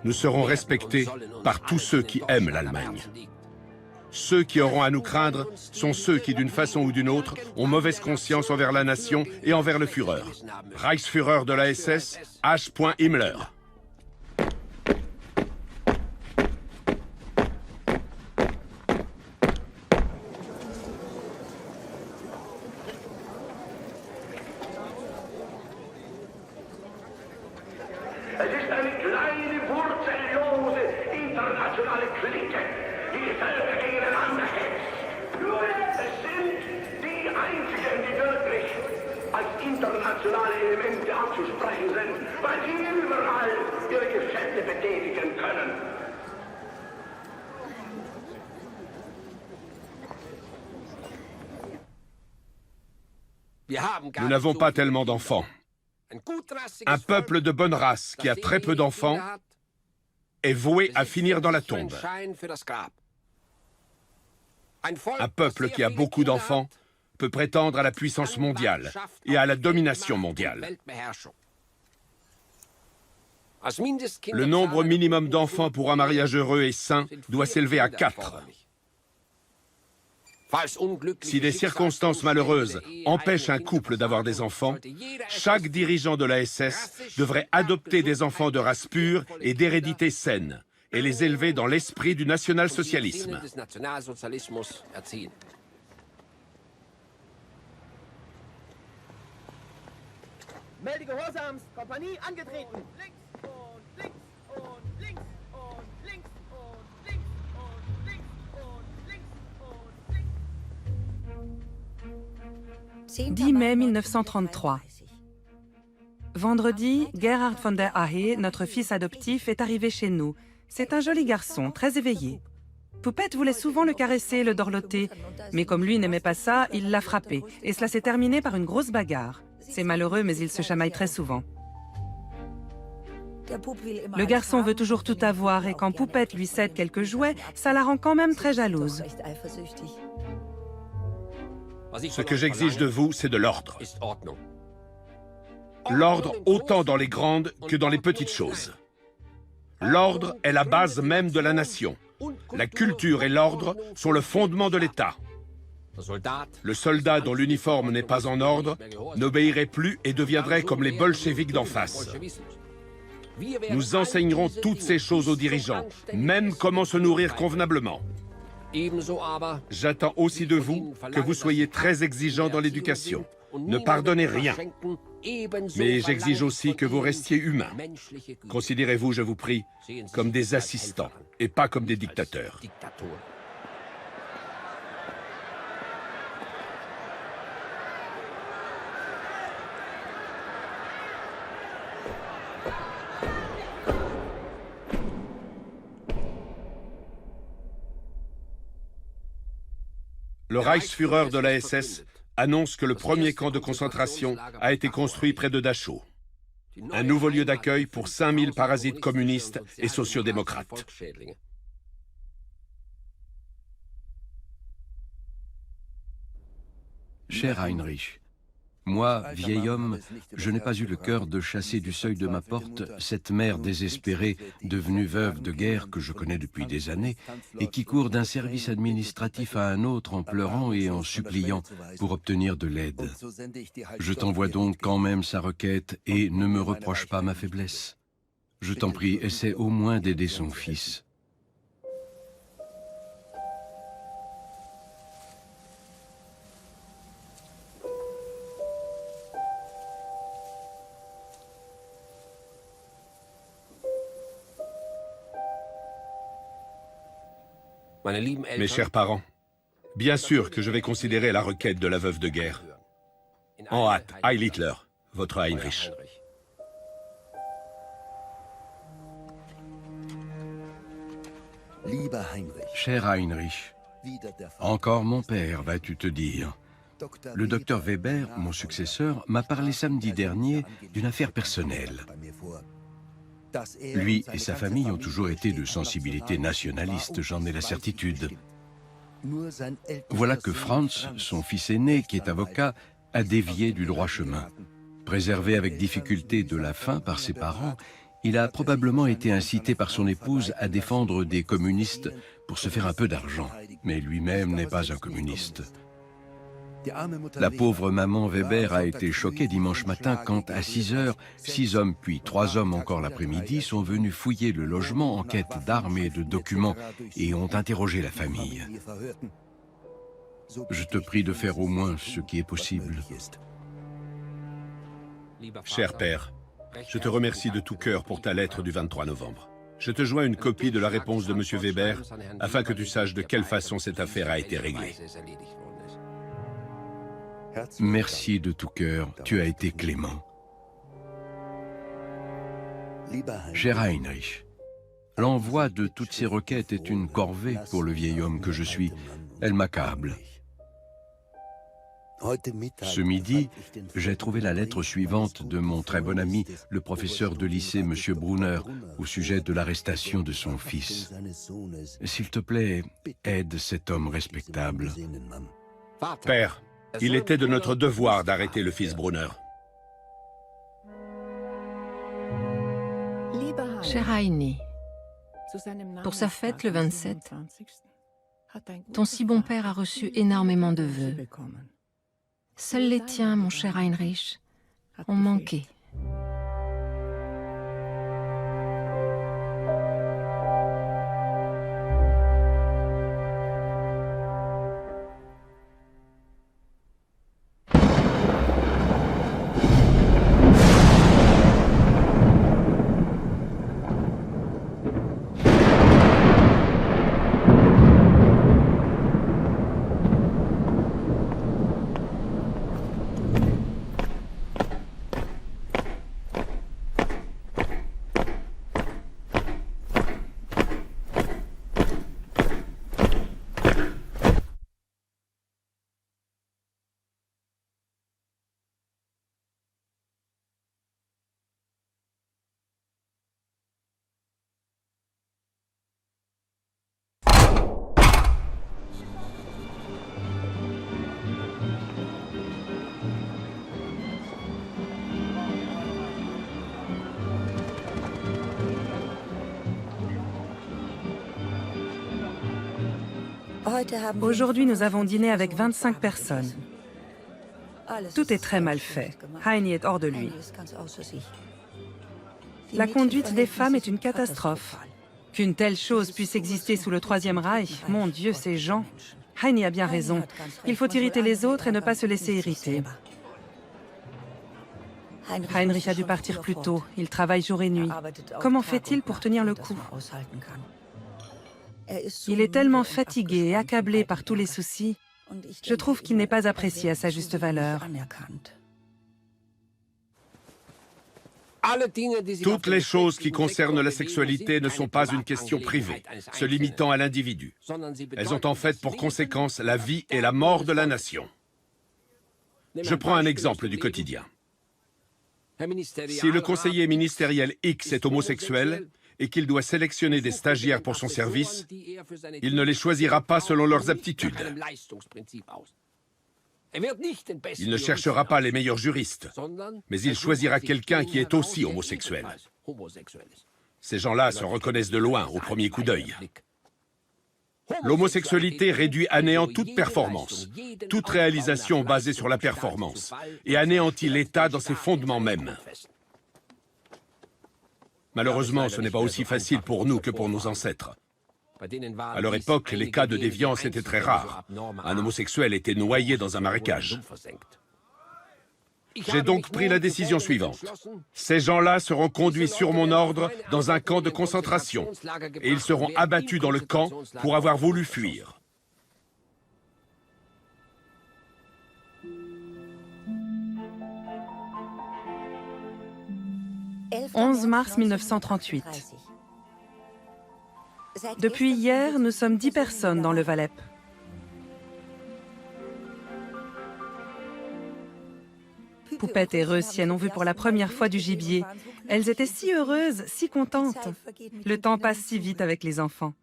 Nous serons respectés par tous ceux qui aiment l'Allemagne. Ceux qui auront à nous craindre sont ceux qui, d'une façon ou d'une autre, ont mauvaise conscience envers la nation et envers le Führer. Reichsführer de la SS, H. Himmler. Es ist eine kleine, wurzellose, internationale Clique, die die Völker gegeneinander hetzt. Es sind die einzigen, die wirklich als internationale Elemente anzusprechen sind, weil sie überall ihre Geschäfte betätigen können. Nous n'avons pas tellement d'enfants. Un peuple de bonne race qui a très peu d'enfants est voué à finir dans la tombe. Un peuple qui a beaucoup d'enfants peut prétendre à la puissance mondiale et à la domination mondiale. Le nombre minimum d'enfants pour un mariage heureux et sain doit s'élever à 4. Si des circonstances malheureuses empêchent un couple d'avoir des enfants, chaque dirigeant de la SS devrait adopter des enfants de race pure et d'hérédité saine et les élever dans l'esprit du national-socialisme. Melde Gehorsams, Kompanie angetreten. Links und links und links und links und links und links und links und links. 10 mai 1933. Vendredi, Gerhard von der Ahe, notre fils adoptif, est arrivé chez nous. C'est un joli garçon, très éveillé. Poupette voulait souvent le caresser et le dorloter, mais comme lui n'aimait pas ça, il l'a frappé, et cela s'est terminé par une grosse bagarre. C'est malheureux, mais ils se chamaillent très souvent. Le garçon veut toujours tout avoir, et quand Poupette lui cède quelques jouets, ça la rend quand même très jalouse. Ce que j'exige de vous, c'est de l'ordre. L'ordre autant dans les grandes que dans les petites choses. L'ordre est la base même de la nation. La culture et l'ordre sont le fondement de l'État. Le soldat dont l'uniforme n'est pas en ordre n'obéirait plus et deviendrait comme les bolcheviks d'en face. Nous enseignerons toutes ces choses aux dirigeants, même comment se nourrir convenablement. J'attends aussi de vous que vous soyez très exigeants dans l'éducation. Ne pardonnez rien. Mais j'exige aussi que vous restiez humains. Considérez-vous, je vous prie, comme des assistants et pas comme des dictateurs. Le Reichsführer de la SS annonce que le premier camp de concentration a été construit près de Dachau. un nouveau lieu d'accueil pour 5000 parasites communistes et sociodémocrates. Cher Heinrich, moi, vieil homme, je n'ai pas eu le cœur de chasser du seuil de ma porte cette mère désespérée, devenue veuve de guerre que je connais depuis des années, et qui court d'un service administratif à un autre en pleurant et en suppliant pour obtenir de l'aide. Je t'envoie donc quand même sa requête et ne me reproche pas ma faiblesse. Je t'en prie, essaie au moins d'aider son fils. Mes chers parents, bien sûr que je vais considérer la requête de la veuve de guerre. En hâte, Heil Hitler, votre Heinrich. Cher Heinrich, encore mon père, vas-tu te dire. Le docteur Weber, mon successeur, m'a parlé samedi dernier d'une affaire personnelle. Lui et sa famille ont toujours été de sensibilité nationaliste, j'en ai la certitude. Voilà que Franz, son fils aîné, qui est avocat, a dévié du droit chemin. Préservé avec difficulté de la faim par ses parents, il a probablement été incité par son épouse à défendre des communistes pour se faire un peu d'argent. Mais lui-même n'est pas un communiste. La pauvre maman Weber a été choquée dimanche matin quand, à 6 heures, 6 hommes puis 3 hommes encore l'après-midi sont venus fouiller le logement en quête d'armes et de documents et ont interrogé la famille. Je te prie de faire au moins ce qui est possible. Cher père, je te remercie de tout cœur pour ta lettre du 23 novembre. Je te joins une copie de la réponse de M. Weber afin que tu saches de quelle façon cette affaire a été réglée. Merci de tout cœur, tu as été clément. Cher Heinrich, l'envoi de toutes ces requêtes est une corvée pour le vieil homme que je suis. Elle m'accable. Ce midi, j'ai trouvé la lettre suivante de mon très bon ami, le professeur de lycée, M. Brunner, au sujet de l'arrestation de son fils. S'il te plaît, aide cet homme respectable. Père, il était de notre devoir d'arrêter le fils Brunner. Cher Heini, pour sa fête le 27, ton si bon père a reçu énormément de vœux. Seuls les tiens, mon cher Heinrich, ont manqué. Aujourd'hui, nous avons dîné avec 25 personnes. Tout est très mal fait. Heini est hors de lui. La conduite des femmes est une catastrophe. Qu'une telle chose puisse exister sous le Troisième Reich, mon Dieu, ces gens. Heini a bien raison. Il faut irriter les autres et ne pas se laisser irriter. Heinrich a dû partir plus tôt. Il travaille jour et nuit. Comment fait-il pour tenir le coup? Il est tellement fatigué et accablé par tous les soucis. Je trouve qu'il n'est pas apprécié à sa juste valeur. Toutes les choses qui concernent la sexualité ne sont pas une question privée, se limitant à l'individu. Elles ont en fait pour conséquence la vie et la mort de la nation. Je prends un exemple du quotidien. Si le conseiller ministériel X est homosexuel et qu'il doit sélectionner des stagiaires pour son service, il ne les choisira pas selon leurs aptitudes. Il ne cherchera pas les meilleurs juristes, mais il choisira quelqu'un qui est aussi homosexuel. Ces gens-là se reconnaissent de loin, au premier coup d'œil. L'homosexualité réduit à néant toute performance, toute réalisation basée sur la performance, et anéantit l'État dans ses fondements mêmes. Malheureusement, ce n'est pas aussi facile pour nous que pour nos ancêtres. À leur époque, les cas de déviance étaient très rares. Un homosexuel était noyé dans un marécage. J'ai donc pris la décision suivante. Ces gens-là seront conduits sur mon ordre dans un camp de concentration et ils seront abattus dans le camp pour avoir voulu fuir. « 11 mars 1938. Depuis hier, nous sommes 10 personnes dans le Valais. Poupette et Reussienne ont vu pour la première fois du gibier. Elles étaient si heureuses, si contentes. Le temps passe si vite avec les enfants.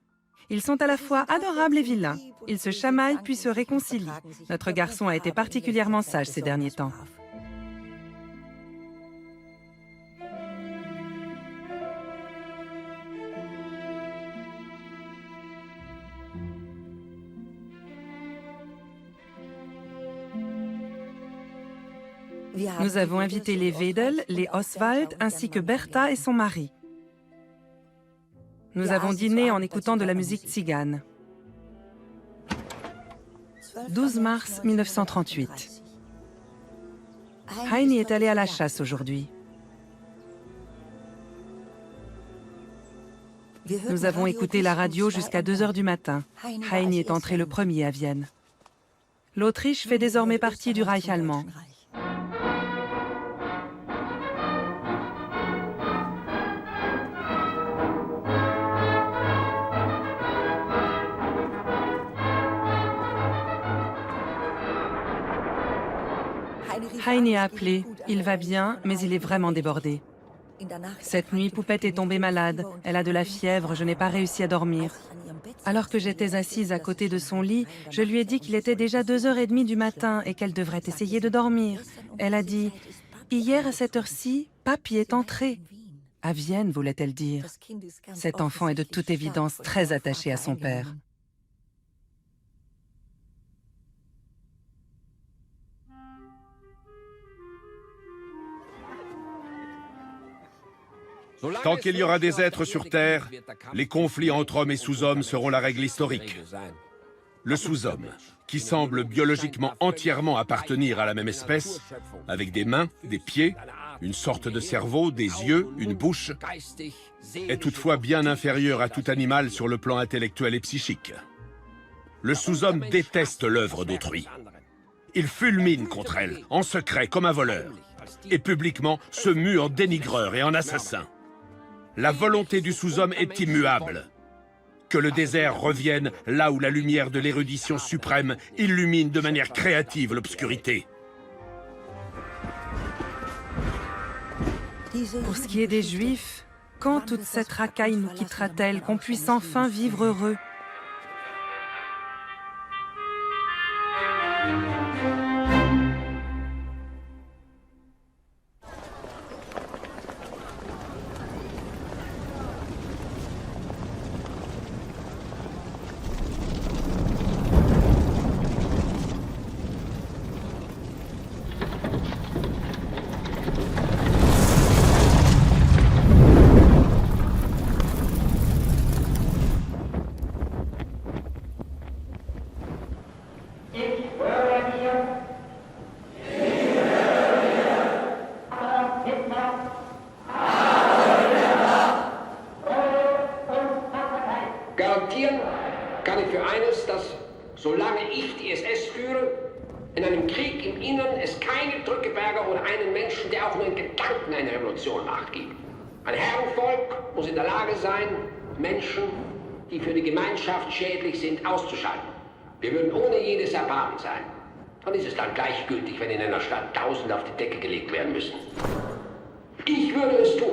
Ils sont à la fois adorables et vilains. Ils se chamaillent puis se réconcilient. Notre garçon a été particulièrement sage ces derniers temps. Nous avons invité les Wedel, les Oswald, ainsi que Bertha et son mari. Nous avons dîné en écoutant de la musique tzigane. 12 mars 1938. Heini est allé à la chasse aujourd'hui. Nous avons écouté la radio jusqu'à 2 heures du matin. Heini est entré le premier à Vienne. L'Autriche fait désormais partie du Reich allemand. Heini a appelé. Il va bien, mais il est vraiment débordé. Cette nuit, Poupette est tombée malade. Elle a de la fièvre, je n'ai pas réussi à dormir. Alors que j'étais assise à côté de son lit, je lui ai dit qu'il était déjà 2h30 du matin et qu'elle devrait essayer de dormir. Elle a dit « Hier à cette heure-ci, Papy est entré. » À Vienne, voulait-elle dire. Cet enfant est de toute évidence très attaché à son père. Tant qu'il y aura des êtres sur Terre, les conflits entre hommes et sous-hommes seront la règle historique. Le sous-homme, qui semble biologiquement entièrement appartenir à la même espèce, avec des mains, des pieds, une sorte de cerveau, des yeux, une bouche, est toutefois bien inférieur à tout animal sur le plan intellectuel et psychique. Le sous-homme déteste l'œuvre d'autrui. Il fulmine contre elle, en secret, comme un voleur, et publiquement se mue en dénigreur et en assassin. La volonté du sous-homme est immuable. Que le désert revienne là où la lumière de l'érudition suprême illumine de manière créative l'obscurité. Pour ce qui est des Juifs, quand toute cette racaille nous quittera-t-elle, qu'on puisse enfin vivre heureux? Garantieren kann ich für eines, dass solange ich die SS führe, in einem Krieg im Innern es keine Drückeberger oder einen Menschen, der auch nur in Gedanken eine Revolution macht, gibt. Ein Herrenvolk muss in der Lage sein, Menschen, die für die Gemeinschaft schädlich sind, auszuschalten. Wir würden ohne jedes Erbarmen sein. Dann ist es dann gleichgültig, wenn in einer Stadt Tausende auf die Decke gelegt werden müssen. Ich würde es tun.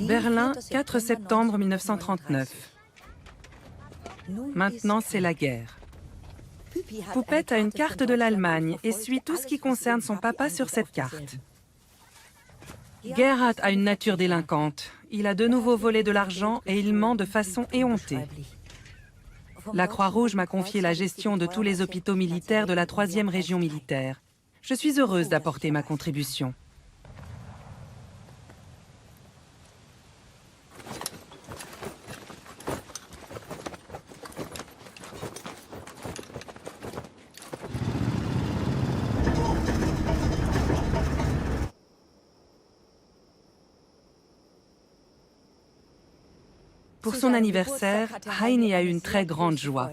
Berlin, 4 septembre 1939. Maintenant, c'est la guerre. Poupette a une carte de l'Allemagne et suit tout ce qui concerne son papa sur cette carte. Gerhard a une nature délinquante. Il a de nouveau volé de l'argent et il ment de façon éhontée. La Croix-Rouge m'a confié la gestion de tous les hôpitaux militaires de la 3e région militaire. Je suis heureuse d'apporter ma contribution. Pour son anniversaire, Heini a eu une très grande joie.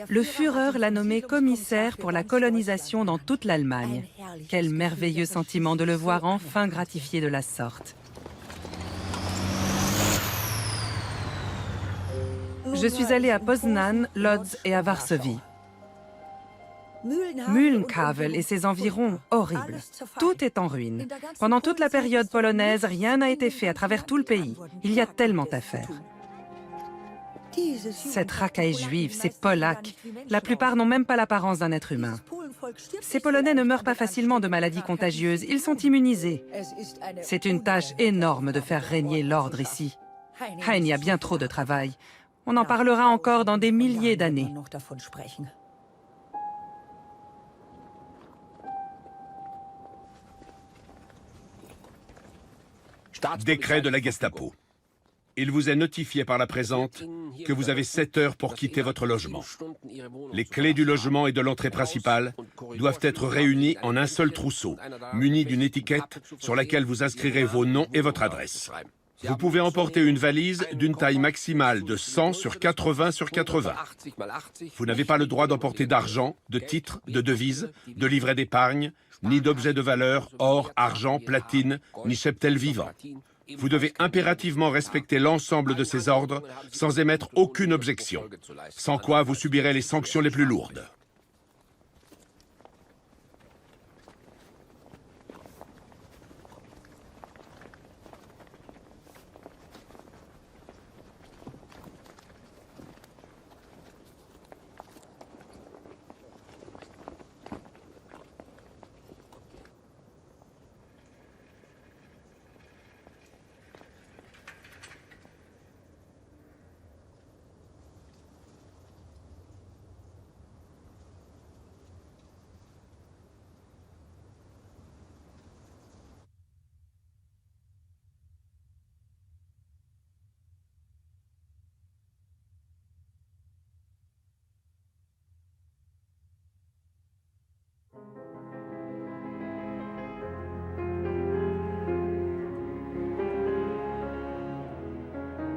Le Führer l'a nommé commissaire pour la colonisation dans toute l'Allemagne. Quel merveilleux sentiment de le voir enfin gratifié de la sorte. Je suis allée à Poznan, Lodz et à Varsovie. Mühlenkavel et ses environs, horribles. Tout est en ruine. Pendant toute la période polonaise, rien n'a été fait à travers tout le pays. Il y a tellement à faire. Cette racaille juive, ces Polacs, la plupart n'ont même pas l'apparence d'un être humain. Ces Polonais ne meurent pas facilement de maladies contagieuses, ils sont immunisés. C'est une tâche énorme de faire régner l'ordre ici. Heini a bien trop de travail. On en parlera encore dans des milliers d'années. Décret de la Gestapo. Il vous est notifié par la présente que vous avez 7 heures pour quitter votre logement. Les clés du logement et de l'entrée principale doivent être réunies en un seul trousseau, muni d'une étiquette sur laquelle vous inscrirez vos noms et votre adresse. Vous pouvez emporter une valise d'une taille maximale de 100 sur 80 sur 80. Vous n'avez pas le droit d'emporter d'argent, de titres, de devises, de livrets d'épargne, ni d'objets de valeur, or, argent, platine, ni cheptel vivant. Vous devez impérativement respecter l'ensemble de ces ordres sans émettre aucune objection, sans quoi vous subirez les sanctions les plus lourdes.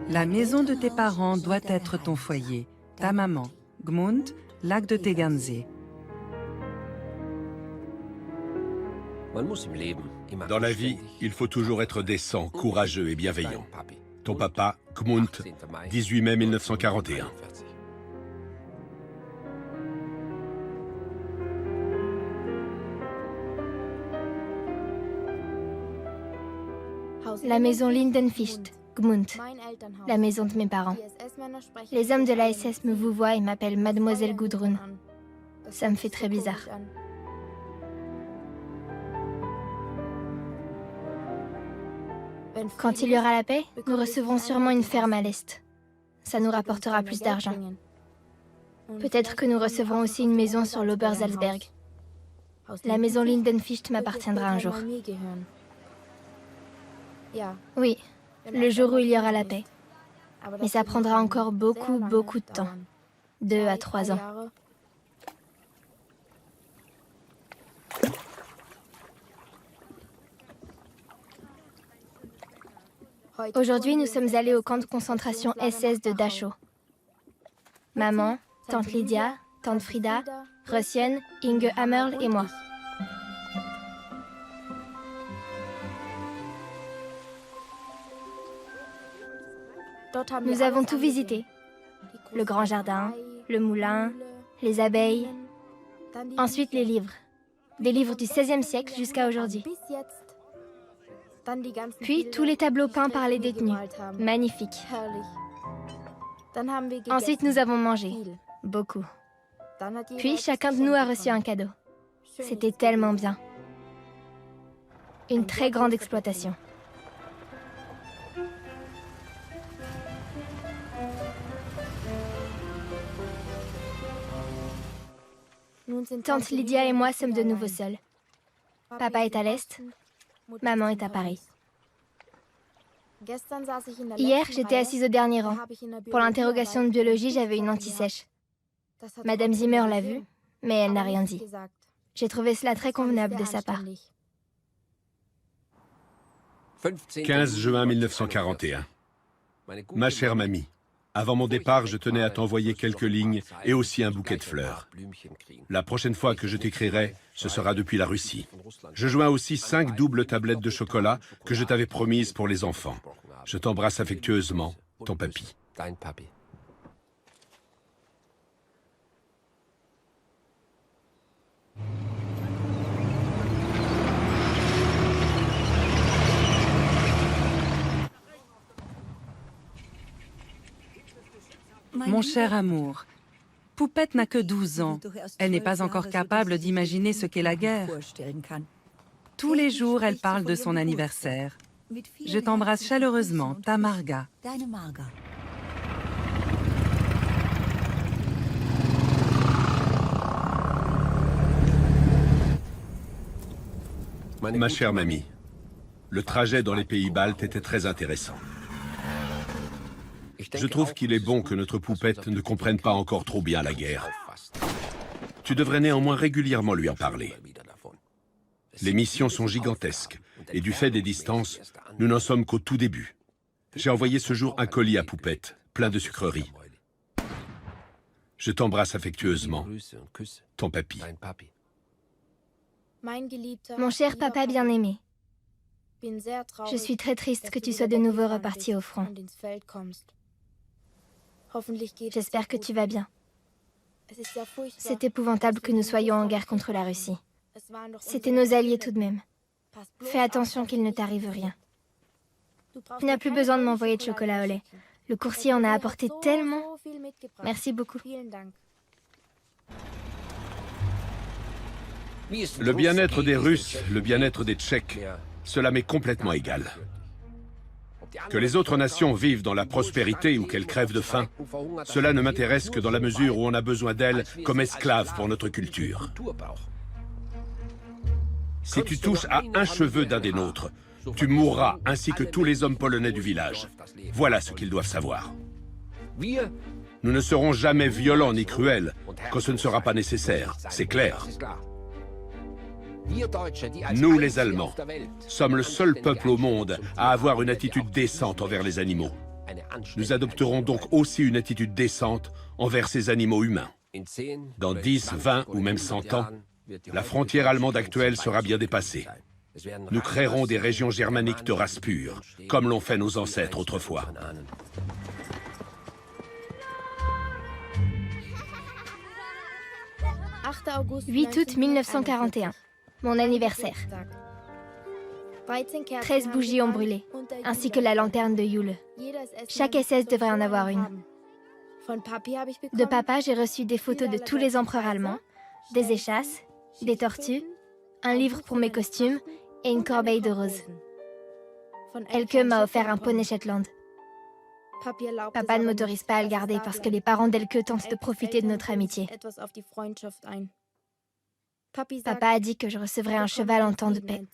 La maison de tes parents doit être ton foyer. Ta maman, Gmund, lac de Tegernsee. Dans la vie, il faut toujours être décent, courageux et bienveillant. Ton papa, Gmund, 18 mai 1941. La maison Lindenficht, Gmund, la maison de mes parents. Les hommes de la SS me vouvoient et m'appellent Mademoiselle Gudrun. Ça me fait très bizarre. Quand il y aura la paix, nous recevrons sûrement une ferme à l'est. Ça nous rapportera plus d'argent. Peut-être que nous recevrons aussi une maison sur l'Obersalzberg. La maison Lindenficht m'appartiendra un jour. Oui, le jour où il y aura la paix. Mais ça prendra encore beaucoup de temps. 2 à 3 ans. Aujourd'hui, nous sommes allés au camp de concentration SS de Dachau. Maman, tante Lydia, tante Frida, Röschen, Inge Hammerl et moi. Nous avons tout visité. Le grand jardin, le moulin, les abeilles. Ensuite, les livres. Des livres du XVIe siècle jusqu'à aujourd'hui. Puis, tous les tableaux peints par les détenus. Magnifiques. Ensuite, nous avons mangé. Beaucoup. Puis, chacun de nous a reçu un cadeau. C'était tellement bien. Une très grande exploitation. Tante Lydia et moi sommes de nouveau seuls. Papa est à l'Est, maman est à Paris. Hier, j'étais assise au dernier rang. Pour l'interrogation de biologie, j'avais une anti-sèche. Madame Zimmer l'a vue, mais elle n'a rien dit. J'ai trouvé cela très convenable de sa part. 15 juin 1941. Ma chère mamie, avant mon départ, je tenais à t'envoyer quelques lignes et aussi un bouquet de fleurs. La prochaine fois que je t'écrirai, ce sera depuis la Russie. Je joins aussi 5 doubles tablettes de chocolat que je t'avais promises pour les enfants. Je t'embrasse affectueusement, ton papy. Mon cher amour, Poupette n'a que 12 ans. Elle n'est pas encore capable d'imaginer ce qu'est la guerre. Tous les jours, elle parle de son anniversaire. Je t'embrasse chaleureusement, ta Marga. Ma chère mamie, le trajet dans les pays baltes était très intéressant. Je trouve qu'il est bon que notre Poupette ne comprenne pas encore trop bien la guerre. Tu devrais néanmoins régulièrement lui en parler. Les missions sont gigantesques, et du fait des distances, nous n'en sommes qu'au tout début. J'ai envoyé ce jour un colis à Poupette, plein de sucreries. Je t'embrasse affectueusement, ton papy. Mon cher papa bien-aimé, je suis très triste que tu sois de nouveau reparti au front. J'espère que tu vas bien. C'est épouvantable que nous soyons en guerre contre la Russie. C'était nos alliés tout de même. Fais attention qu'il ne t'arrive rien. Tu n'as plus besoin de m'envoyer de chocolat au lait. Le coursier en a apporté tellement. Merci beaucoup. Le bien-être des Russes, le bien-être des Tchèques, cela m'est complètement égal. Que les autres nations vivent dans la prospérité ou qu'elles crèvent de faim, cela ne m'intéresse que dans la mesure où on a besoin d'elles comme esclaves pour notre culture. Si tu touches à un cheveu d'un des nôtres, tu mourras ainsi que tous les hommes polonais du village. Voilà ce qu'ils doivent savoir. Nous ne serons jamais violents ni cruels quand ce ne sera pas nécessaire, c'est clair. Nous, les Allemands, sommes le seul peuple au monde à avoir une attitude décente envers les animaux. Nous adopterons donc aussi une attitude décente envers ces animaux humains. Dans 10, 20 ou même 100 ans, la frontière allemande actuelle sera bien dépassée. Nous créerons des régions germaniques de race pure, comme l'ont fait nos ancêtres autrefois. « 8 août 1941. Mon anniversaire. 13 bougies ont brûlé, ainsi que la lanterne de Yule. Chaque SS devrait en avoir une. De papa, j'ai reçu des photos de tous les empereurs allemands, des échasses, des tortues, un livre pour mes costumes et une corbeille de roses. Elke m'a offert un poney Shetland. Papa ne m'autorise pas à le garder parce que les parents d'Elke tentent de profiter de notre amitié. Papa a dit que je recevrais un cheval en temps de paix.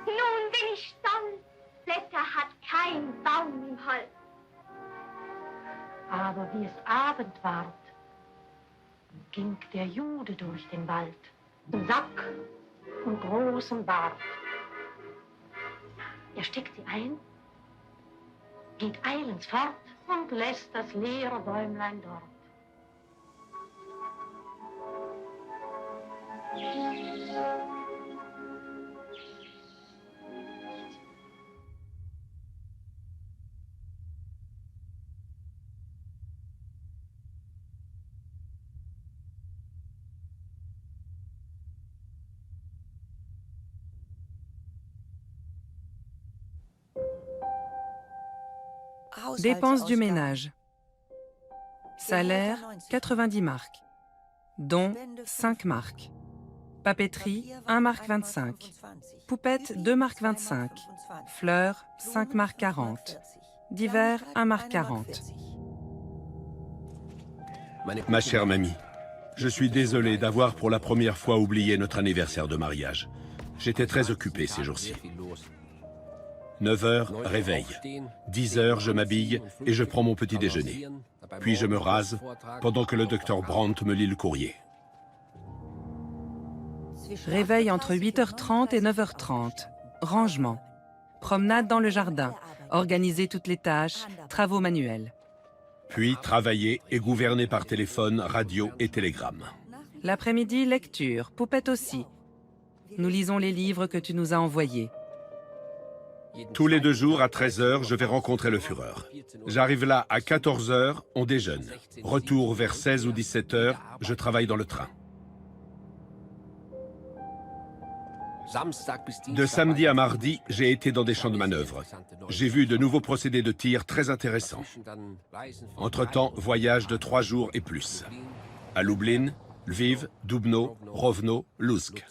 Nun bin ich stolz, Blätter hat kein Baum im Holz. Aber wie es Abend ward, ging der Jude durch den Wald, im Sack und großem Bart. Er steckt sie ein, geht eilends fort und lässt das leere Bäumlein dort. Dépenses du ménage. Salaire, 90 marks. Dons, 5 marks. Papeterie, 1 mark 25. Poupette, 2 marks 25. Fleurs, 5 marks 40. Divers, 1 mark 40. Ma chère mamie, je suis désolé d'avoir pour la première fois oublié notre anniversaire de mariage. J'étais très occupé ces jours-ci. 9 heures, réveil. 10 heures, je m'habille et je prends mon petit déjeuner. Puis je me rase pendant que le docteur Brandt me lit le courrier. Réveil entre 8h30 et 9h30. Rangement. Promenade dans le jardin. Organiser toutes les tâches. Travaux manuels. Puis travailler et gouverner par téléphone, radio et télégramme. L'après-midi, lecture. Poupette aussi. Nous lisons les livres que tu nous as envoyés. Tous les 2 jours, à 13 heures, je vais rencontrer le Führer. J'arrive là à 14 heures, on déjeune. Retour vers 16 ou 17 heures, je travaille dans le train. De samedi à mardi, j'ai été dans des champs de manœuvre. J'ai vu de nouveaux procédés de tir très intéressants. Entre-temps, voyage de 3 jours et plus. À Lublin, Lviv, Dubno, Rovno, Lutsk.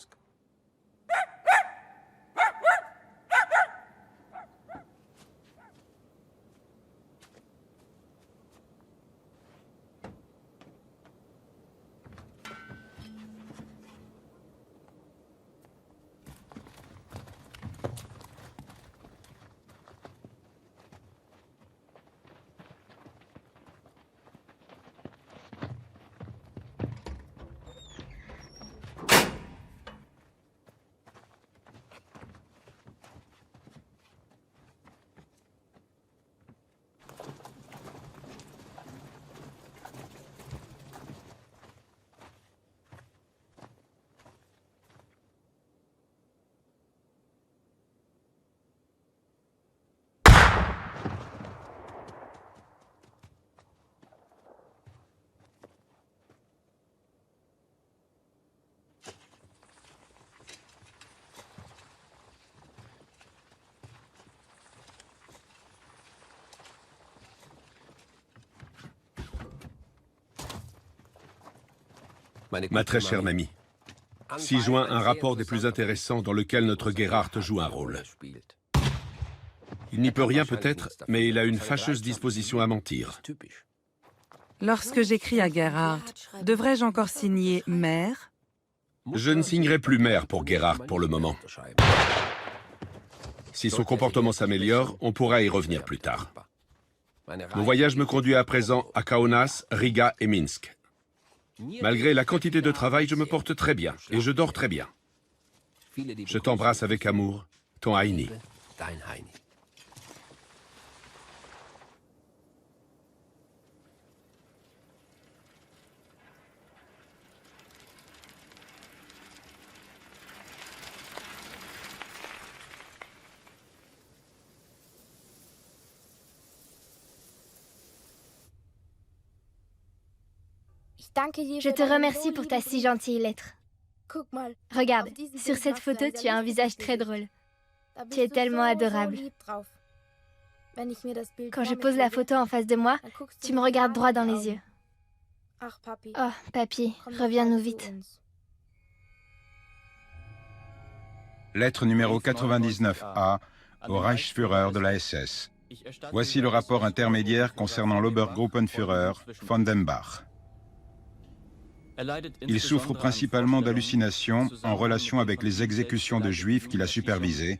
Ma très chère mamie, 6 juin, un rapport des plus intéressants dans lequel notre Gerhard joue un rôle. Il n'y peut rien peut-être, mais il a une fâcheuse disposition à mentir. Lorsque j'écris à Gerhard, devrais-je encore signer mère? Je ne signerai plus mère pour Gerhard pour le moment. Si son comportement s'améliore, on pourra y revenir plus tard. Mon voyage me conduit à présent à Kaunas, Riga et Minsk. Malgré la quantité de travail, je me porte très bien et je dors très bien. Je t'embrasse avec amour, ton Heini. Je te remercie pour ta si gentille lettre. Regarde, sur cette photo, tu as un visage très drôle. Tu es tellement adorable. Quand je pose la photo en face de moi, tu me regardes droit dans les yeux. Oh, papy, reviens-nous vite. Lettre numéro 99A au Reichsführer de la SS. Voici le rapport intermédiaire concernant l'Obergruppenführer von dem Bach. Il souffre principalement d'hallucinations en relation avec les exécutions de Juifs qu'il a supervisées,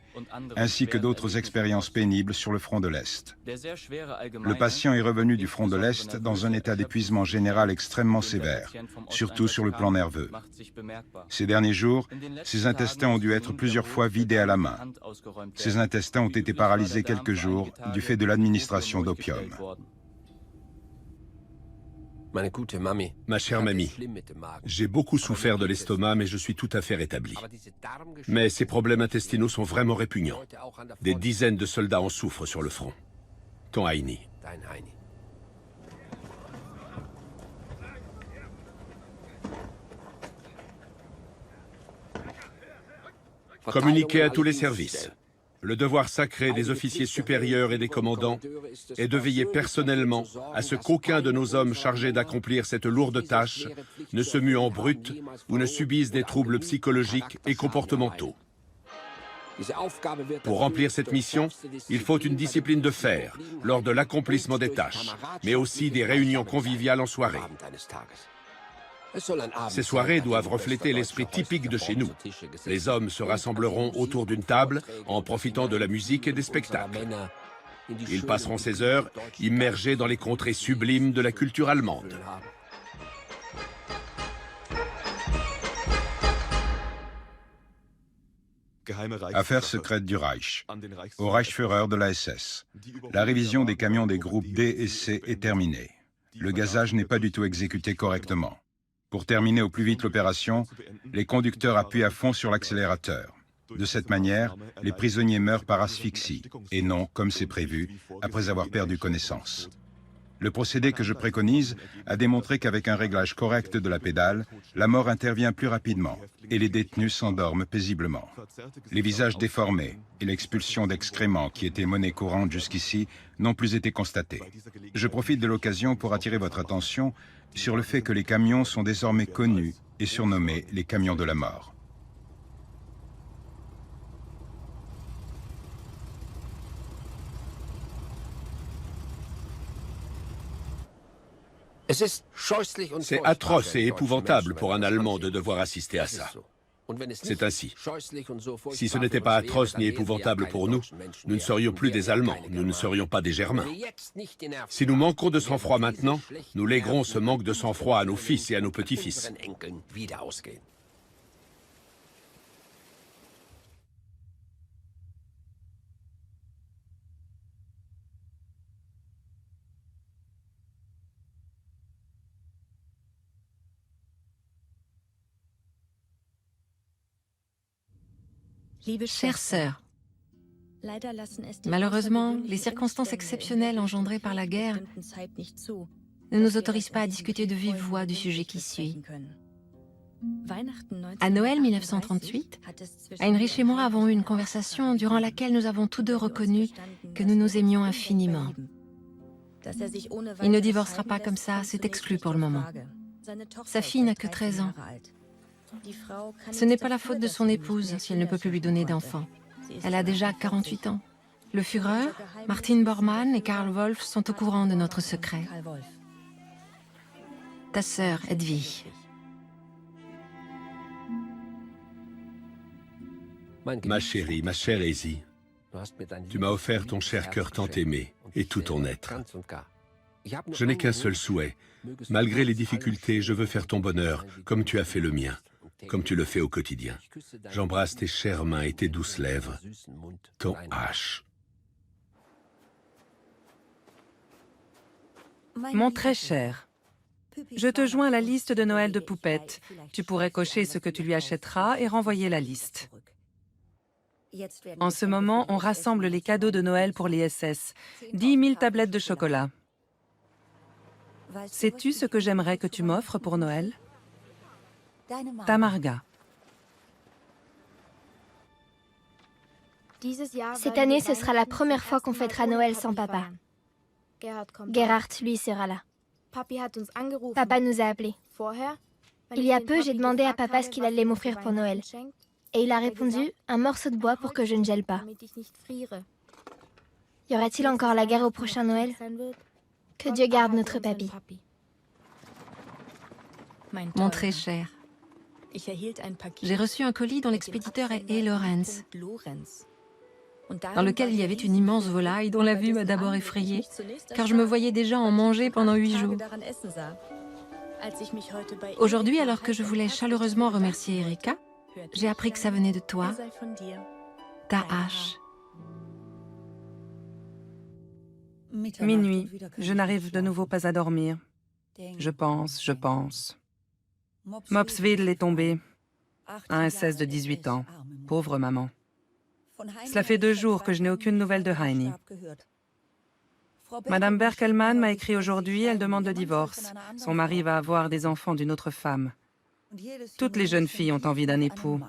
ainsi que d'autres expériences pénibles sur le front de l'Est. Le patient est revenu du front de l'Est dans un état d'épuisement général extrêmement sévère, surtout sur le plan nerveux. Ces derniers jours, ses intestins ont dû être plusieurs fois vidés à la main. Ses intestins ont été paralysés quelques jours du fait de l'administration d'opium. Ma chère mamie, j'ai beaucoup souffert de l'estomac, mais je suis tout à fait rétabli. Mais ces problèmes intestinaux sont vraiment répugnants. Des dizaines de soldats en souffrent sur le front. Ton Heini. Communiquez à tous les services. Le devoir sacré des officiers supérieurs et des commandants est de veiller personnellement à ce qu'aucun de nos hommes chargés d'accomplir cette lourde tâche ne se mue en brute ou ne subisse des troubles psychologiques et comportementaux. Pour remplir cette mission, il faut une discipline de fer lors de l'accomplissement des tâches, mais aussi des réunions conviviales en soirée. Ces soirées doivent refléter l'esprit typique de chez nous. Les hommes se rassembleront autour d'une table en profitant de la musique et des spectacles. Ils passeront ces heures immergés dans les contrées sublimes de la culture allemande. Affaire secrète du Reich. Au Reichsführer de la SS. La révision des camions des groupes D et C est terminée. Le gazage n'est pas du tout exécuté correctement. Pour terminer au plus vite l'opération, les conducteurs appuient à fond sur l'accélérateur. De cette manière, les prisonniers meurent par asphyxie, et non, comme c'est prévu, après avoir perdu connaissance. Le procédé que je préconise a démontré qu'avec un réglage correct de la pédale, la mort intervient plus rapidement et les détenus s'endorment paisiblement. Les visages déformés et l'expulsion d'excréments qui étaient monnaie courante jusqu'ici n'ont plus été constatés. Je profite de l'occasion pour attirer votre attention sur le fait que les camions sont désormais connus et surnommés les camions de la mort. C'est atroce et épouvantable pour un Allemand de devoir assister à ça. C'est ainsi. Si ce n'était pas atroce ni épouvantable pour nous, nous ne serions plus des Allemands, nous ne serions pas des Germains. Si nous manquons de sang-froid maintenant, nous léguerons ce manque de sang-froid à nos fils et à nos petits-fils. Chère sœur, malheureusement, les circonstances exceptionnelles engendrées par la guerre ne nous autorisent pas à discuter de vive voix du sujet qui suit. À Noël 1938, Heinrich et moi avons eu une conversation durant laquelle nous avons tous deux reconnu que nous nous aimions infiniment. Il ne divorcera pas comme ça, c'est exclu pour le moment. Sa fille n'a que 13 ans. Ce n'est pas la faute de son épouse si elle ne peut plus lui donner d'enfants. Elle a déjà 48 ans. Le Führer, Martin Bormann et Karl Wolf sont au courant de notre secret. Ta sœur, Hedwig. Ma chérie, ma chère Aisy, tu m'as offert ton cher cœur tant aimé et tout ton être. Je n'ai qu'un seul souhait. Malgré les difficultés, je veux faire ton bonheur comme tu as fait le mien, comme tu le fais au quotidien. J'embrasse tes chères mains et tes douces lèvres, ton H. Mon très cher, je te joins la liste de Noël de Poupette. Tu pourrais cocher ce que tu lui achèteras et renvoyer la liste. En ce moment, on rassemble les cadeaux de Noël pour les SS. 10 000 tablettes de chocolat. Sais-tu ce que j'aimerais que tu m'offres pour Noël? Ta Marga. Cette année, ce sera la première fois qu'on fêtera Noël sans papa. Gerhard, lui, sera là. Papa nous a appelés. Il y a peu, j'ai demandé à papa ce qu'il allait m'offrir pour Noël. Et il a répondu, un morceau de bois pour que je ne gèle pas. Y aura-t-il encore la guerre au prochain Noël? Que Dieu garde notre papy. Mon très cher, j'ai reçu un colis dont l'expéditeur est E. Lorenz, dans lequel il y avait une immense volaille dont la vue m'a d'abord effrayée, car je me voyais déjà en manger pendant 8 jours. Aujourd'hui, alors que je voulais chaleureusement remercier Erika, j'ai appris que ça venait de toi, ta hache. Minuit, je n'arrive de nouveau pas à dormir. Je pense. Mopswedel est tombé. Un SS de 18 ans. Pauvre maman. Cela fait 2 jours que je n'ai aucune nouvelle de Heini. Madame Berkelmann m'a écrit aujourd'hui, elle demande le divorce. Son mari va avoir des enfants d'une autre femme. Toutes les jeunes filles ont envie d'un époux.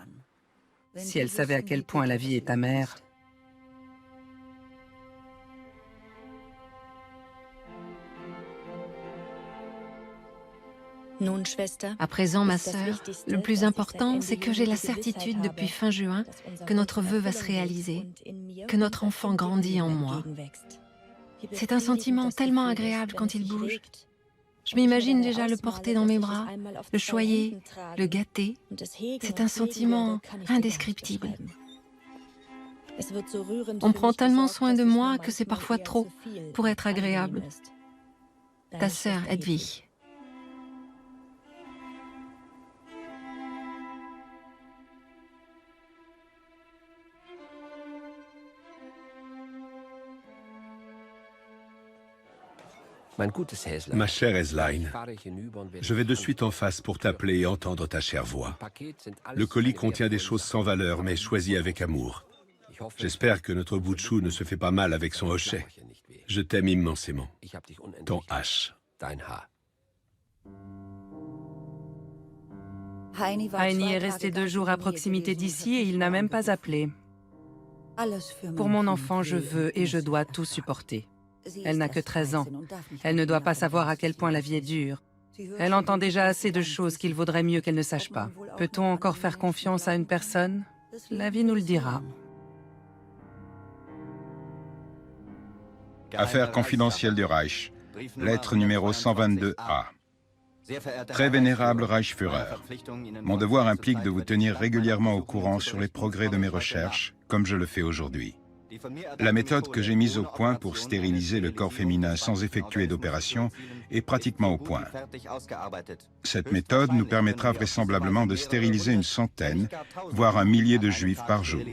Si elles savaient à quel point la vie est amère. À présent, ma sœur, le plus important, c'est que j'ai la certitude depuis fin juin que notre vœu va se réaliser, que notre enfant grandit en moi. C'est un sentiment tellement agréable quand il bouge. Je m'imagine déjà le porter dans mes bras, le choyer, le gâter. C'est un sentiment indescriptible. On prend tellement soin de moi que c'est parfois trop pour être agréable. Ta sœur, Hedwig. Ma chère Esline, je vais de suite en face pour t'appeler et entendre ta chère voix. Le colis contient des choses sans valeur, mais choisies avec amour. J'espère que notre bout de chou ne se fait pas mal avec son hochet. Je t'aime immensément. Ton H. Heini est resté 2 jours à proximité d'ici et il n'a même pas appelé. Pour mon enfant, je veux et je dois tout supporter. Elle n'a que 13 ans. Elle ne doit pas savoir à quel point la vie est dure. Elle entend déjà assez de choses qu'il vaudrait mieux qu'elle ne sache pas. Peut-on encore faire confiance à une personne? La vie nous le dira. Affaire confidentielle du Reich. Lettre numéro 122A. Très vénérable Reichsführer, mon devoir implique de vous tenir régulièrement au courant sur les progrès de mes recherches, comme je le fais aujourd'hui. La méthode que j'ai mise au point pour stériliser le corps féminin sans effectuer d'opération est pratiquement au point. Cette méthode nous permettra vraisemblablement de stériliser une centaine, voire 1 millier de juifs par jour.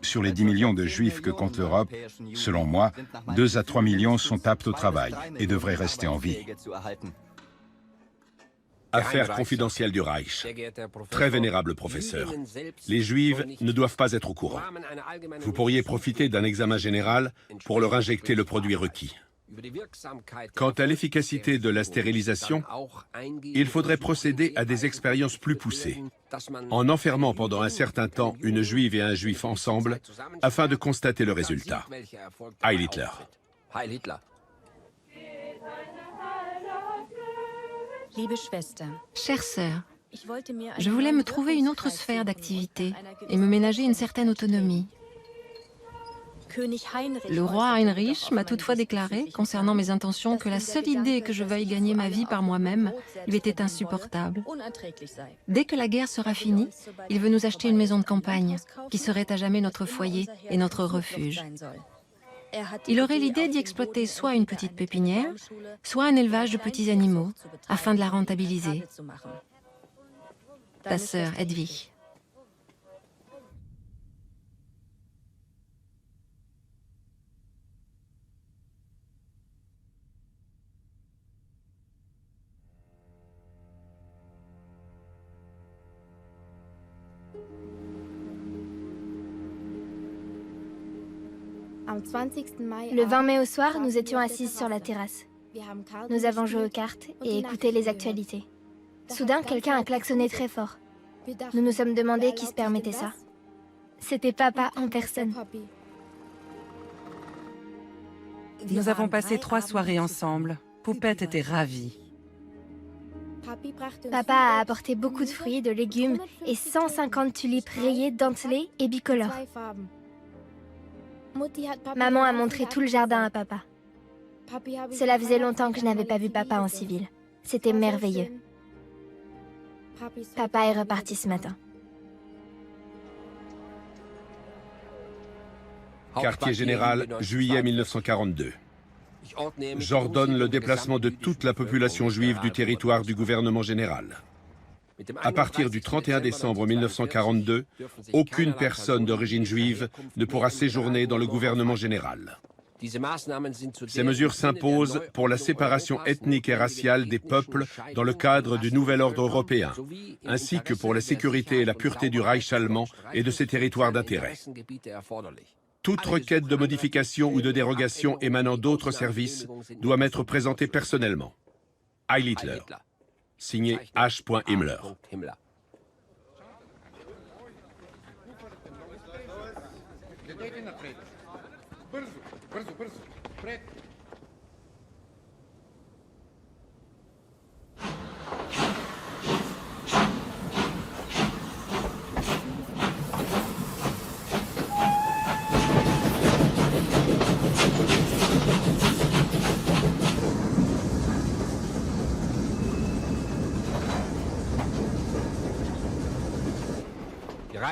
Sur les 10 millions de juifs que compte l'Europe, selon moi, 2 à 3 millions sont aptes au travail et devraient rester en vie. Affaire confidentielle du Reich. Très vénérable professeur, les Juifs ne doivent pas être au courant. Vous pourriez profiter d'un examen général pour leur injecter le produit requis. Quant à l'efficacité de la stérilisation, il faudrait procéder à des expériences plus poussées, en enfermant pendant un certain temps une Juive et un Juif ensemble, afin de constater le résultat. Heil Hitler. Chère sœur, je voulais me trouver une autre sphère d'activité et me ménager une certaine autonomie. Le roi Heinrich m'a toutefois déclaré, concernant mes intentions, que la seule idée que je veuille gagner ma vie par moi-même lui était insupportable. Dès que la guerre sera finie, il veut nous acheter une maison de campagne, qui serait à jamais notre foyer et notre refuge. Il aurait l'idée d'y exploiter soit une petite pépinière, soit un élevage de petits animaux, afin de la rentabiliser. Ta sœur, Hedwig. Le 20 mai au soir, nous étions assises sur la terrasse. Nous avons joué aux cartes et écouté les actualités. Soudain, quelqu'un a klaxonné très fort. Nous nous sommes demandé qui se permettait ça. C'était papa en personne. Nous avons passé 3 soirées ensemble. Poupette était ravie. Papa a apporté beaucoup de fruits, de légumes et 150 tulipes rayées, dentelées et bicolores. Maman a montré tout le jardin à papa. Cela faisait longtemps que je n'avais pas vu papa en civil. C'était merveilleux. Papa est reparti ce matin. Quartier général, juillet 1942. J'ordonne le déplacement de toute la population juive du territoire du gouvernement général. À partir du 31 décembre 1942, aucune personne d'origine juive ne pourra séjourner dans le gouvernement général. Ces mesures s'imposent pour la séparation ethnique et raciale des peuples dans le cadre du nouvel ordre européen, ainsi que pour la sécurité et la pureté du Reich allemand et de ses territoires d'intérêt. Toute requête de modification ou de dérogation émanant d'autres services doit m'être présentée personnellement. Heil Hitler. Signé H. Himmler.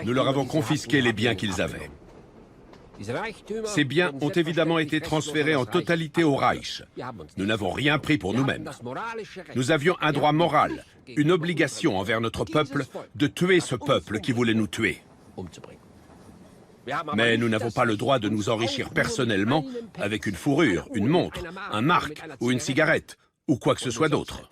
Nous leur avons confisqué les biens qu'ils avaient. Ces biens ont évidemment été transférés en totalité au Reich. Nous n'avons rien pris pour nous-mêmes. Nous avions un droit moral, une obligation envers notre peuple de tuer ce peuple qui voulait nous tuer. Mais nous n'avons pas le droit de nous enrichir personnellement avec une fourrure, une montre, un marque ou une cigarette, ou quoi que ce soit d'autre.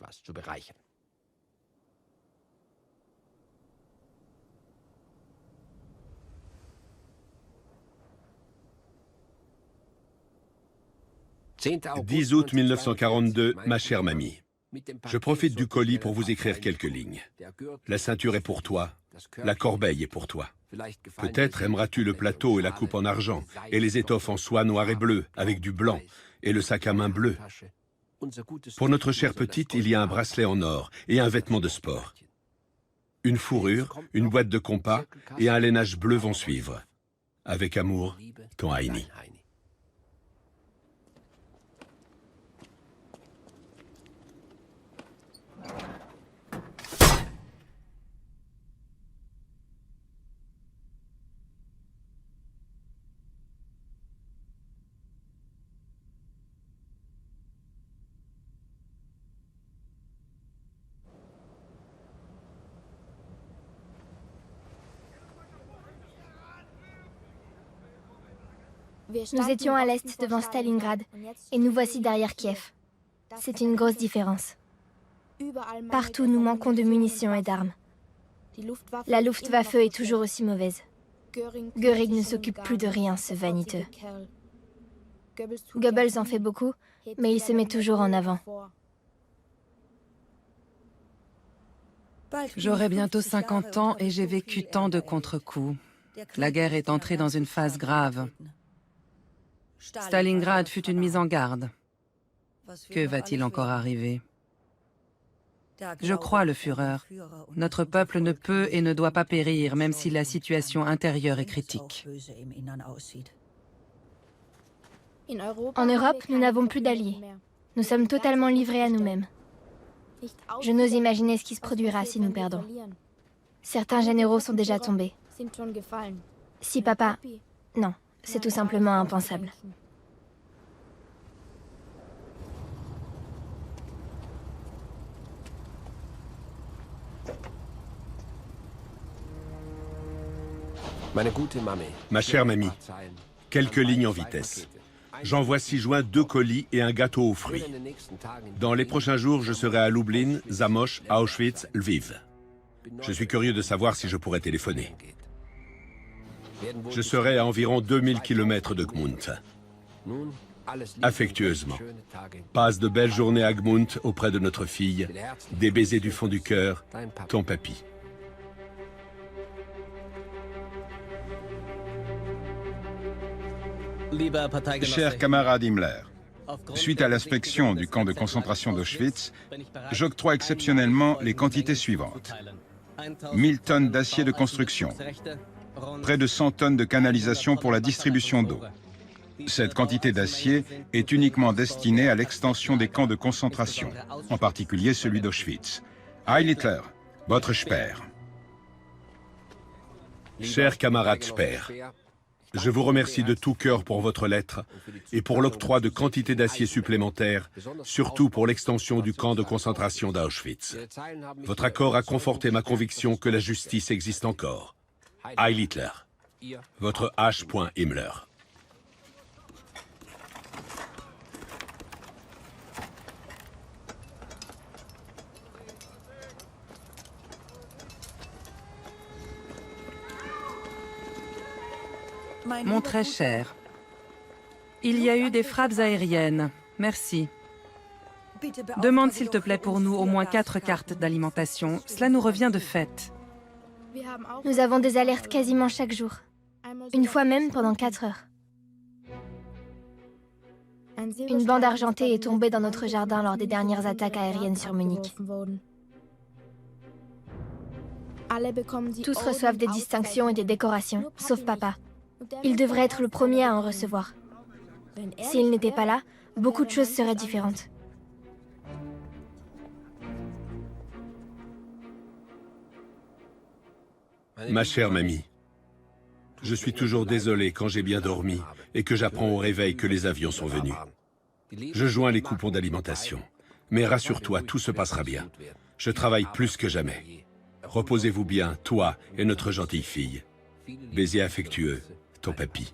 « 10 août 1942, ma chère mamie. Je profite du colis pour vous écrire quelques lignes. La ceinture est pour toi, la corbeille est pour toi. Peut-être aimeras-tu le plateau et la coupe en argent, et les étoffes en soie noir et bleu, avec du blanc, et le sac à main bleu. Pour notre chère petite, il y a un bracelet en or et un vêtement de sport. Une fourrure, une boîte de compas et un lainage bleu vont suivre. Avec amour, ton Heini. » Nous étions à l'est devant Stalingrad et nous voici derrière Kiev. C'est une grosse différence. Partout, nous manquons de munitions et d'armes. La Luftwaffe est toujours aussi mauvaise. Göring ne s'occupe plus de rien, ce vaniteux. Goebbels en fait beaucoup, mais il se met toujours en avant. J'aurai bientôt 50 ans et j'ai vécu tant de contre-coups. La guerre est entrée dans une phase grave. Stalingrad fut une mise en garde. Que va-t-il encore arriver? Je crois le Führer. Notre peuple ne peut et ne doit pas périr, même si la situation intérieure est critique. En Europe, nous n'avons plus d'alliés. Nous sommes totalement livrés à nous-mêmes. Je n'ose imaginer ce qui se produira si nous perdons. Certains généraux sont déjà tombés. Si papa... Non, c'est tout simplement impensable. Ma chère mamie, quelques lignes en vitesse. J'envoie 6 juin 2 colis et un gâteau aux fruits. Dans les prochains jours, je serai à Lublin, Zamość, Auschwitz, Lviv. Je suis curieux de savoir si je pourrais téléphoner. Je serai à environ 2000 km de Gmund. Affectueusement. Passe de belles journées à Gmund auprès de notre fille. Des baisers du fond du cœur, ton papy. Cher camarade Himmler, suite à l'inspection du camp de concentration d'Auschwitz, j'octroie exceptionnellement les quantités suivantes. 1000 tonnes d'acier de construction, près de 100 tonnes de canalisation pour la distribution d'eau. Cette quantité d'acier est uniquement destinée à l'extension des camps de concentration, en particulier celui d'Auschwitz. Heil Hitler, votre Speer. Cher camarade Speer, je vous remercie de tout cœur pour votre lettre et pour l'octroi de quantités d'acier supplémentaires, surtout pour l'extension du camp de concentration d'Auschwitz. Votre accord a conforté ma conviction que la justice existe encore. Heil Hitler. Votre H. Himmler. Mon très cher, il y a eu des frappes aériennes. Merci. Demande s'il te plaît pour nous au moins 4 cartes d'alimentation. Cela nous revient de fait. Nous avons des alertes quasiment chaque jour. Une fois même pendant 4 heures. Une bande argentée est tombée dans notre jardin lors des dernières attaques aériennes sur Munich. Tous reçoivent des distinctions et des décorations, sauf papa. Il devrait être le premier à en recevoir. S'il n'était pas là, beaucoup de choses seraient différentes. Ma chère mamie, je suis toujours désolé quand j'ai bien dormi et que j'apprends au réveil que les avions sont venus. Je joins les coupons d'alimentation. Mais rassure-toi, tout se passera bien. Je travaille plus que jamais. Reposez-vous bien, toi et notre gentille fille. Baiser affectueux, ton papy.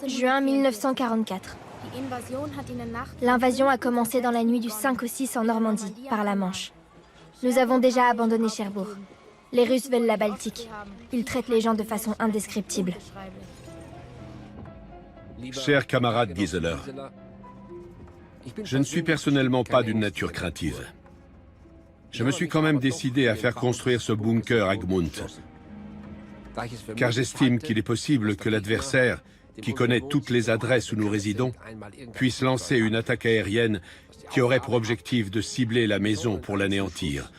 Juin 1944. L'invasion a commencé dans la nuit du 5 au 6 en Normandie, par la Manche. Nous avons déjà abandonné Cherbourg. Les Russes veulent la Baltique. Ils traitent les gens de façon indescriptible. Cher camarade Gieseler, je ne suis personnellement pas d'une nature craintive. Je me suis quand même décidé à faire construire ce bunker à Gmund, car j'estime qu'il est possible que l'adversaire, qui connaît toutes les adresses où nous résidons, puisse lancer une attaque aérienne qui aurait pour objectif de cibler la maison pour l'anéantir,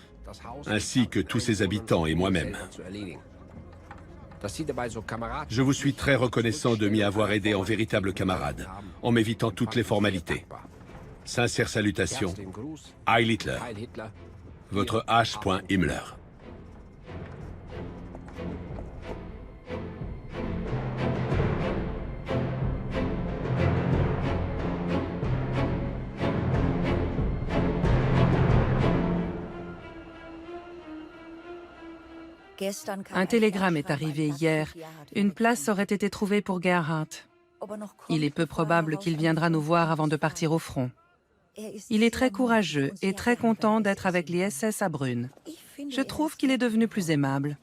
ainsi que tous ses habitants et moi-même. Je vous suis très reconnaissant de m'y avoir aidé en véritable camarade, en m'évitant toutes les formalités. Sincères salutations, Heil Hitler. Votre H. Himmler. Un télégramme est arrivé hier. Une place aurait été trouvée pour Gerhard. Il est peu probable qu'il viendra nous voir avant de partir au front. Il est très courageux et très content d'être avec les SS à Brünn. Je trouve qu'il est devenu plus aimable.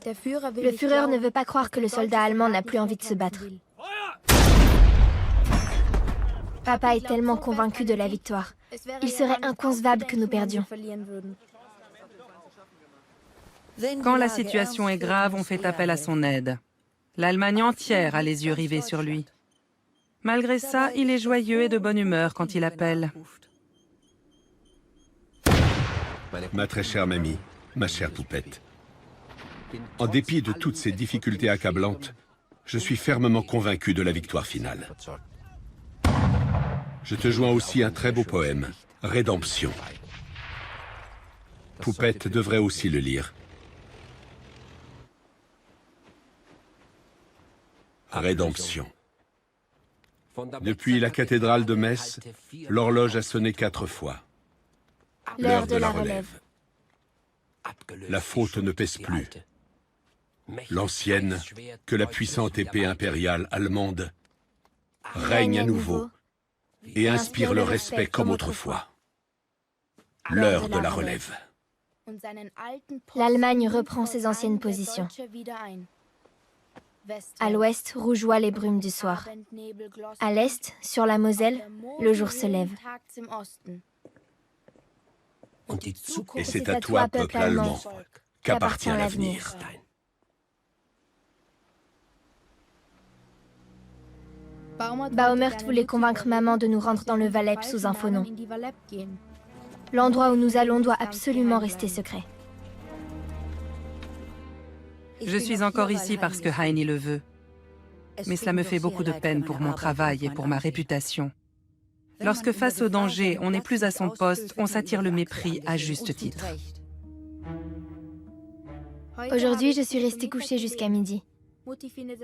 Le Führer ne veut pas croire que le soldat allemand n'a plus envie de se battre. Papa est tellement convaincu de la victoire. Il serait inconcevable que nous perdions. Quand la situation est grave, on fait appel à son aide. L'Allemagne entière a les yeux rivés sur lui. Malgré ça, il est joyeux et de bonne humeur quand il appelle. Ma très chère mamie, ma chère poupette, en dépit de toutes ces difficultés accablantes, je suis fermement convaincu de la victoire finale. Je te joins aussi un très beau poème, Rédemption. Poupette devrait aussi le lire. Rédemption. Depuis la cathédrale de Metz, l'horloge a sonné 4 fois. L'heure de la relève. La faute ne pèse plus. L'ancienne, que la puissante épée impériale allemande règne à nouveau et inspire le respect comme autrefois. L'heure de la relève. L'Allemagne reprend ses anciennes positions. À l'ouest rougeoient les brumes du soir. À l'est, sur la Moselle, le jour se lève. Et c'est à toi, peuple allemand, qu'appartient l'avenir. Baumert voulait convaincre maman de nous rendre dans le Valais sous un faux nom. L'endroit où nous allons doit absolument rester secret. Je suis encore ici parce que Heini le veut. Mais cela me fait beaucoup de peine pour mon travail et pour ma réputation. Lorsque face au danger, on n'est plus à son poste, on s'attire le mépris à juste titre. Aujourd'hui, je suis restée couchée jusqu'à midi.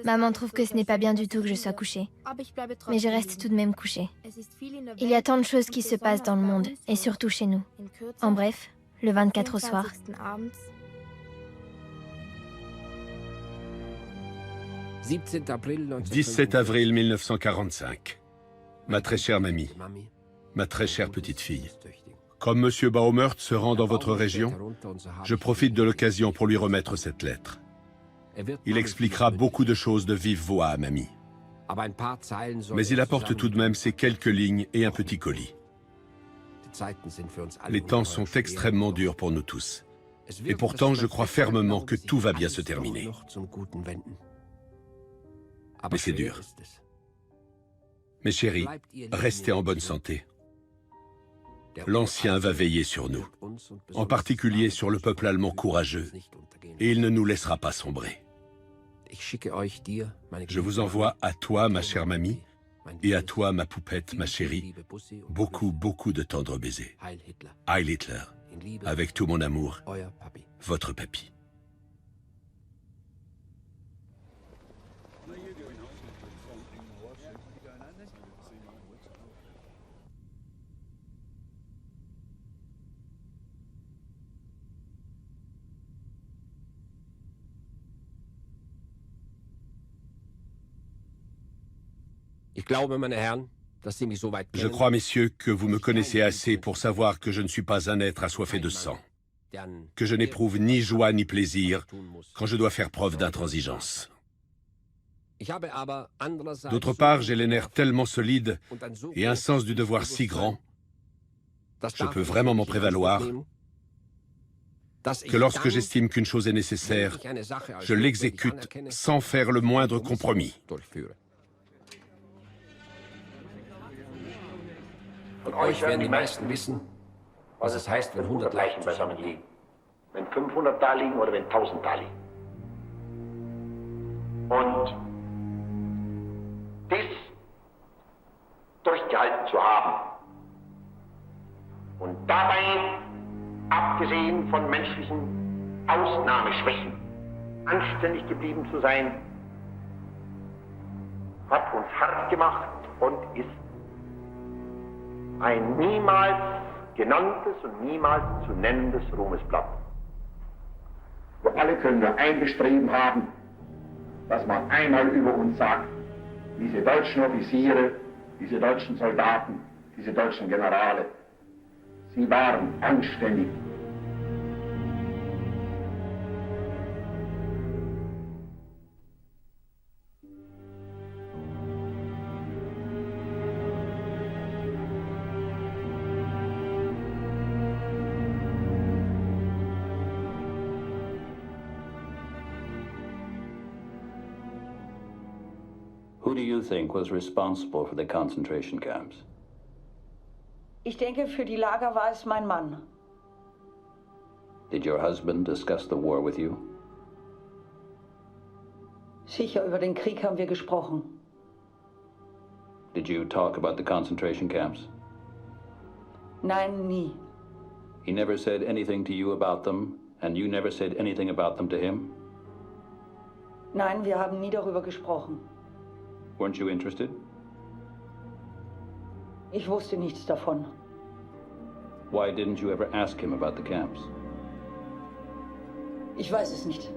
Maman trouve que ce n'est pas bien du tout que je sois couchée. Mais je reste tout de même couchée. Il y a tant de choses qui se passent dans le monde, et surtout chez nous. En bref, le 24 au soir. 17 avril 1945. Ma très chère mamie, ma très chère petite fille, comme M. Baumert se rend dans votre région, je profite de l'occasion pour lui remettre cette lettre. Il expliquera beaucoup de choses de vive voix à mamie. Mais il apporte tout de même ces quelques lignes et un petit colis. Les temps sont extrêmement durs pour nous tous. Et pourtant, je crois fermement que tout va bien se terminer. Mais c'est dur. Mes chéris, restez en bonne santé. L'Ancien va veiller sur nous, en particulier sur le peuple allemand courageux, et il ne nous laissera pas sombrer. Je vous envoie à toi, ma chère mamie, et à toi, ma poupette, ma chérie, beaucoup, beaucoup de tendres baisers. Heil Hitler, avec tout mon amour, votre papy. Je crois, messieurs, que vous me connaissez assez pour savoir que je ne suis pas un être assoiffé de sang, que je n'éprouve ni joie ni plaisir quand je dois faire preuve d'intransigeance. D'autre part, j'ai les nerfs tellement solides et un sens du devoir si grand, je peux vraiment m'en prévaloir, que lorsque j'estime qu'une chose est nécessaire, je l'exécute sans faire le moindre compromis. Von euch werden die meisten wissen, was es heißt, wenn 100 Leichen beisammen liegen. Wenn 500 da liegen oder wenn 1000 da liegen. Und dies durchgehalten zu haben und dabei, abgesehen von menschlichen Ausnahmeschwächen, anständig geblieben zu sein, hat uns hart gemacht und ist ein niemals genanntes und niemals zu nennendes Ruhmesblatt. Wir alle können nur ein Bestreben haben, dass man einmal über uns sagt, diese deutschen Offiziere, diese deutschen Soldaten, diese deutschen Generale, sie waren anständig. Who do you think was responsible for the concentration camps? Ich denke, für die Lager war es mein Mann. Did your husband discuss the war with you? Sicher, über den Krieg haben wir gesprochen. Did you talk about the concentration camps? Nein, nie. He never said anything to you about them, and you never said anything about them to him? Nein, wir haben nie darüber gesprochen. Weren't you interested? Ich wusste nichts davon. Why didn't you ever ask him about the camps? Ich weiß es nicht.